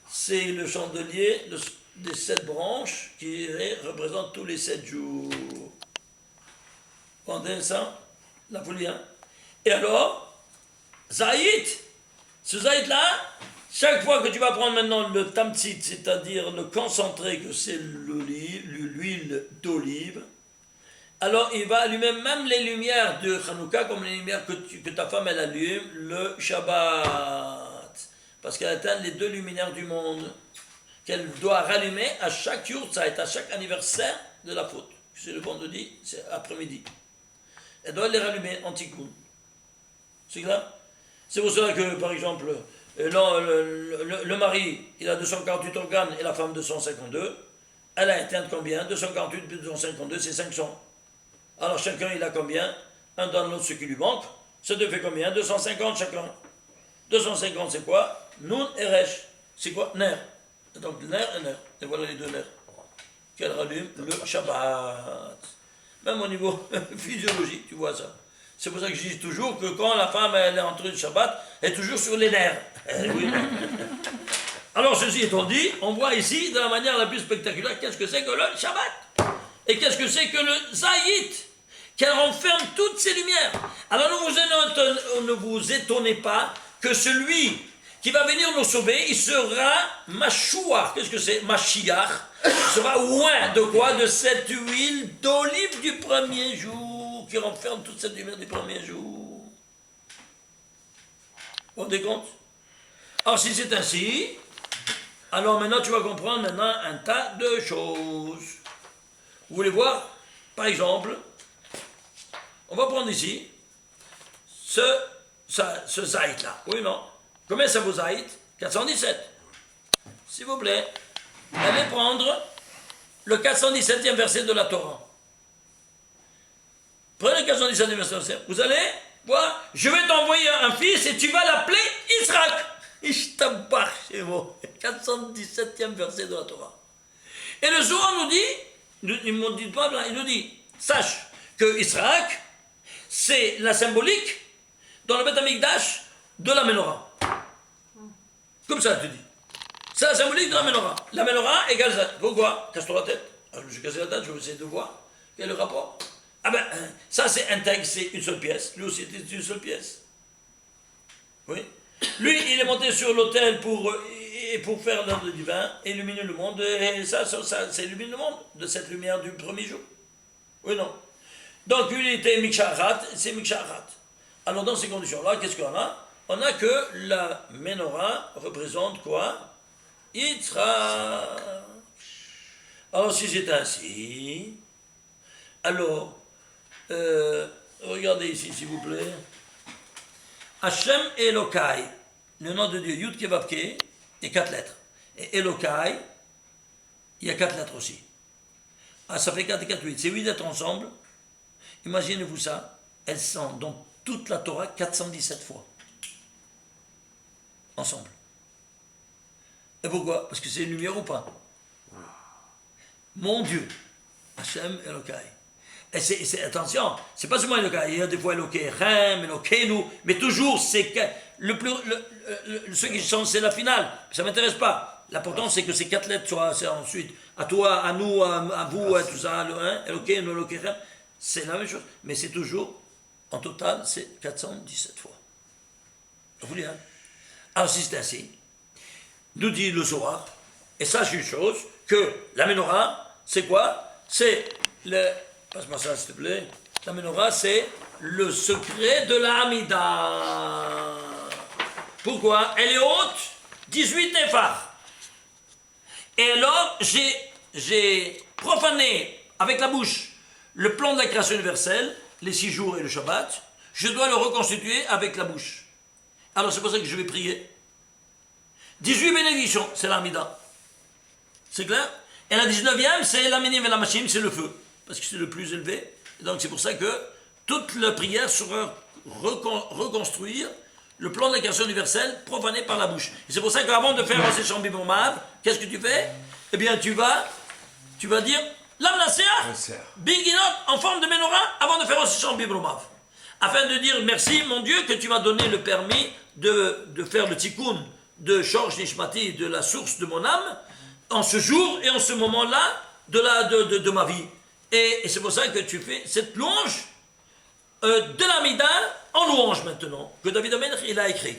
C'est le chandelier des 7 branches qui représente tous les 7 jours. Vous entendez ça? La folie, hein? Et alors, Zaït, ce Zaït-là, chaque fois que tu vas prendre maintenant le tamtsit, c'est-à-dire le concentré que c'est l'huile d'olive, alors il va allumer même les lumières de Hanouka, comme les lumières que ta femme elle allume le Shabbat. Parce qu'elle atteint les 2 luminaires du monde qu'elle doit rallumer à chaque Yurtzeit, à chaque anniversaire de la faute. C'est le vendredi, c'est après-midi. Elle doit les rallumer en tikkun. C'est clair? C'est pour cela que, par exemple, le mari, il a 248 organes et la femme 252. Elle a éteint combien? 248 plus 252, c'est 500. Alors chacun, il a combien? Un dans l'autre, ce qui lui manque. Ça te fait combien? 250 chacun. 250, c'est quoi? Nun et Resh. C'est quoi? Ner. Donc ner et ner. Et voilà les 2 ners qu'elle rallume le Shabbat. Même au niveau physiologique, tu vois ça. C'est pour ça que je dis toujours que quand la femme elle est entrée du Shabbat, elle est toujours sur les nerfs. Oui. Alors ceci étant dit, on voit ici de la manière la plus spectaculaire qu'est-ce que c'est que le Shabbat. Et qu'est-ce que c'est que le Zaït, qu'elle renferme toutes ces lumières. Alors ne vous étonnez pas que celui qui va venir nous sauver, il sera Mashiach. Qu'est-ce que c'est? Mashiach. Il sera loin de quoi? De cette huile d'olive du premier jour, qui renferme toute cette lumière du premier jour. Vous vous rendez compte? Alors si c'est ainsi, alors maintenant tu vas comprendre maintenant un tas de choses. Vous voulez voir? Par exemple, on va prendre ici ce zaït là. Oui, non? Combien ça vaut zaït? 417. S'il vous plaît, allez prendre le 417e verset de la Torah. Prenez le 417e verset. Vous allez voir, je vais t'envoyer un fils et tu vas l'appeler Israël. Ishtabach, c'est bon. 417e verset de la Torah. Et le Zohar nous dit, il nous dit, sache que Israël, c'est la symbolique dans le Beth Amikdash de la menorah. Comme ça, je te dis. C'est la symbolique de la menorah. La menorah égale ça. Pourquoi? Casse-toi la tête. Alors, je me suis cassé la tête, je vais essayer de voir. Quel est le rapport? Ah ben, ça c'est intègre, c'est une seule pièce. Lui aussi, c'est une seule pièce. Oui. Lui, il est monté sur l'autel pour faire l'ordre divin, illuminer le monde, et ça c'est illuminer le monde de cette lumière du premier jour. Oui, non. Donc, lui, il était Miksharat, c'est Miksharat. Alors, dans ces conditions-là, qu'est-ce qu'on a? On a que la menorah représente quoi? Yitzhak. Alors, si c'est ainsi, alors, regardez ici, s'il vous plaît. Hashem Elokai, le nom de Dieu, Yud Kevavke, il y a 4 lettres. Et Elokai, il y a 4 lettres aussi. Ah, ça fait 4 et 4, 8. C'est 8 lettres ensemble. Imaginez-vous ça. Elles sont dans toute la Torah 417 fois. Ensemble. Et pourquoi? Parce que c'est une lumière ou pas? Mon Dieu. Hashem Elokai. Et attention, c'est pas seulement Elokai. Il y a des fois Elokechem, Elokeinu, mais toujours c'est ce qui change, c'est la finale. Ça ne m'intéresse pas. L'important c'est que ces 4 lettres c'est ensuite à toi, à nous, à vous, à tout ça, Elokeinu, Elokechem, c'est la même chose. Mais c'est toujours, en total, c'est 417 fois. Vous voulez, hein? Alors si c'est ainsi, nous dit le Zohar, et sache une chose, que la menorah, c'est quoi? C'est le... Passe-moi ça, s'il te plaît. La menorah, c'est le secret de la Hamida. Pourquoi? Elle est haute, 18 néphars. Et alors, j'ai profané avec la bouche le plan de la création universelle, les 6 jours et le Shabbat. Je dois le reconstituer avec la bouche. Alors, c'est pour ça que je vais prier. 18 bénédictions, c'est la Hamida. C'est clair? Et la 19e, c'est la Menim et la Machim, c'est le feu. Parce que c'est le plus élevé. Et donc c'est pour ça que toute la prière sera reconstruire le plan de la création universelle profané par la bouche. Et c'est pour ça qu'avant de faire ces chambres Bimomab, qu'est-ce que tu fais? Eh bien tu vas tu vas dire l'amnaseach, biginot en forme de menorah avant de faire aussi son bibromav. Afin de dire merci mon Dieu que tu m'as donné le permis de faire le tikkun de Shorsh Nishmati, de la source de mon âme, en ce jour et en ce moment-là de ma vie. Et c'est pour ça que tu fais cette louange de l'Amida en louange maintenant, que David Amelech il a écrit.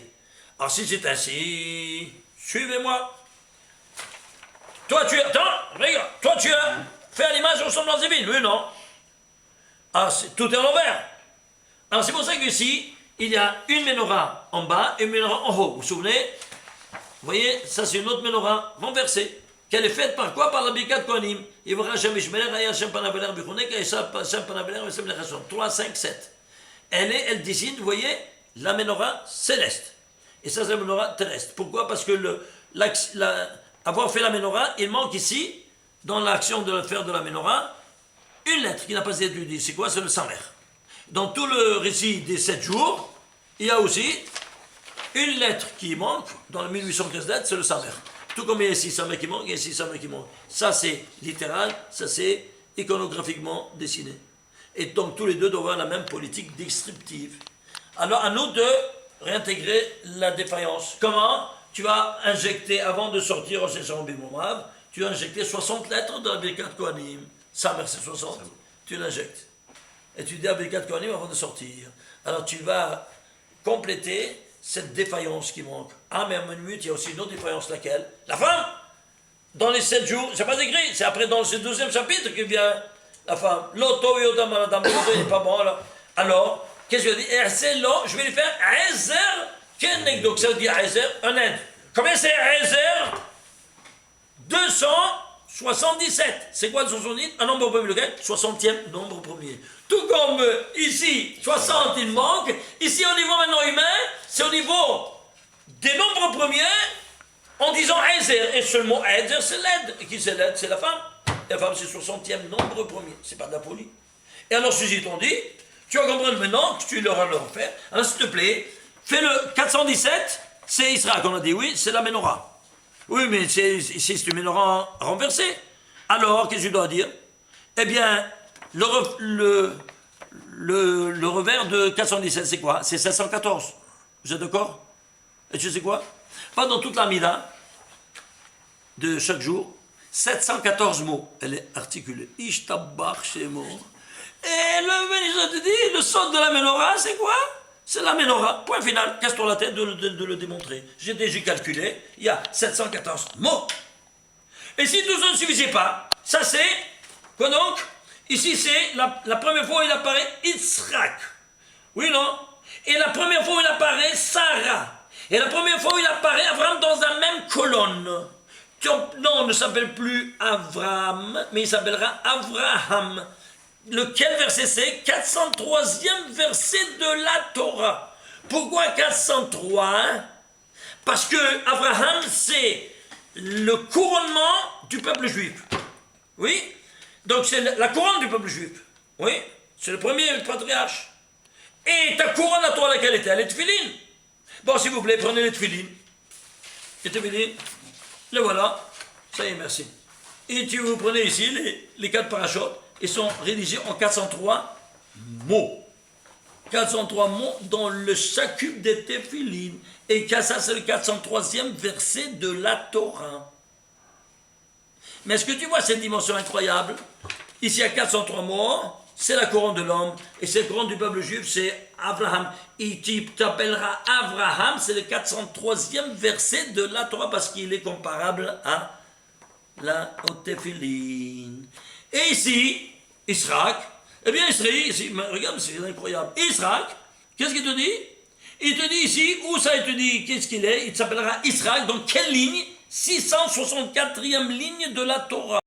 Alors si c'est ainsi, suivez-moi. Toi tu as fait à l'image ressemblance divine, oui non? Ah, tout est en l'envers. Alors c'est pour ça qu'ici, il y a une menorah en bas et une menorah en haut. Vous vous souvenez? Vous voyez, ça c'est une autre menorah renversée. Qu'elle est faite par quoi? Par la Birkat Kohanim. 3, 5, 7. Elle désigne, vous voyez, la menorah céleste. Et ça c'est la menorah terrestre. Pourquoi? Parce que avoir fait la menorah, il manque ici, dans l'action de faire de la menorah, une lettre qui n'a pas été dit. C'est quoi? C'est le Samer. Dans tout le récit des 7 jours, il y a aussi une lettre qui manque, dans le 1815 lettres, c'est le Samer. Tout comme il y a ici Samer qui manque, il y a ici Samer qui manque. Ça c'est littéral, ça c'est iconographiquement dessiné. Et donc tous les deux doivent avoir la même politique descriptive. Alors à nous de réintégrer la défaillance. Comment? Tu vas injecter, avant de sortir au Session Bimomav, tu vas injecter 60 lettres dans la Birkat Kohanim. Samer c'est 60, tu l'injectes. Et tu dis à Birkat Kohanim avant de sortir. Alors tu vas compléter cette défaillance qui manque. Ah, mais en une minute, il y a aussi une autre défaillance, laquelle? La femme! Dans les 7 jours, c'est pas écrit, c'est après dans ce 2e chapitre que vient la femme. L'auto et l'auto, madame, l'auto n'est pas bon. Alors, qu'est-ce que je dis? Je vais lui faire Ezer Kenek. Donc ça veut dire Ezer, un aide. Combien c'est Ezer? 277. C'est quoi le 70? Un nombre premier, lequel? 60e nombre premier. Tout comme ici, 60 il manque, ici au niveau maintenant humain, c'est au niveau des nombres premiers, en disant Ezer, et ce mot Ezer c'est l'aide. Et qui c'est l'aide? C'est la femme. Et la femme c'est 60e nombre premier, c'est pas de la folie. Et alors ceci étant dit, tu vas comprendre maintenant que tu leur faire. Alors s'il te plaît, fais le 417, c'est Israël qu'on a dit, oui, c'est la menorah. Oui, mais c'est une menorah renversée. Alors, qu'est-ce que je dois dire? Eh bien, le revers de 417, c'est quoi? C'est 714. Vous êtes d'accord? Et tu sais quoi? Pas dans toute la Mida de chaque jour, 714 mots. Elle est articulée. Ishtabach Shemo. Et le bénisseur te dit, le sort de la menorah, c'est quoi? C'est la menorah. Point final. Casse-toi la tête de le démontrer. J'ai déjà calculé. Il y a 714 mots. Et si tout ça ne suffisait pas, ça c'est, quoi donc? Ici c'est, la première fois où il apparaît Yitzhak. Oui, non? Et la première fois où il apparaît Sarah. Et la première fois où il apparaît Abraham dans la même colonne. Ton nom ne s'appelle plus Abraham, mais il s'appellera Avraham. Lequel verset c'est? 403e verset de la Torah. Pourquoi 403? Parce que Abraham c'est le couronnement du peuple juif. Oui? Donc c'est la couronne du peuple juif. Oui? C'est le premier patriarche. Et ta couronne à toi, laquelle était? Elle est tefilin. Bon, s'il vous plaît, prenez les tefilin. Les tefilin. Les voilà. Ça y est, merci. Et vous prenez ici les 4 parachutes. Ils sont rédigés en 403 mots. 403 mots dans le chacune des tefilin. Et ça, c'est le 403e verset de la Torah. Mais est-ce que tu vois cette dimension incroyable? Ici, il y a 403 mots, c'est la couronne de l'homme, et cette couronne du peuple juif, c'est Abraham. Et tu t'appelleras Abraham, c'est le 403e verset de la Torah, parce qu'il est comparable à la Tefillin. Et ici, Israël, eh bien, ici, regarde, c'est incroyable. Israël, qu'est-ce qu'il te dit? Il te dit ici, où ça il te dit, qu'est-ce qu'il est? Il s'appellera Israël, donc quelle ligne? 664e ligne de la Torah.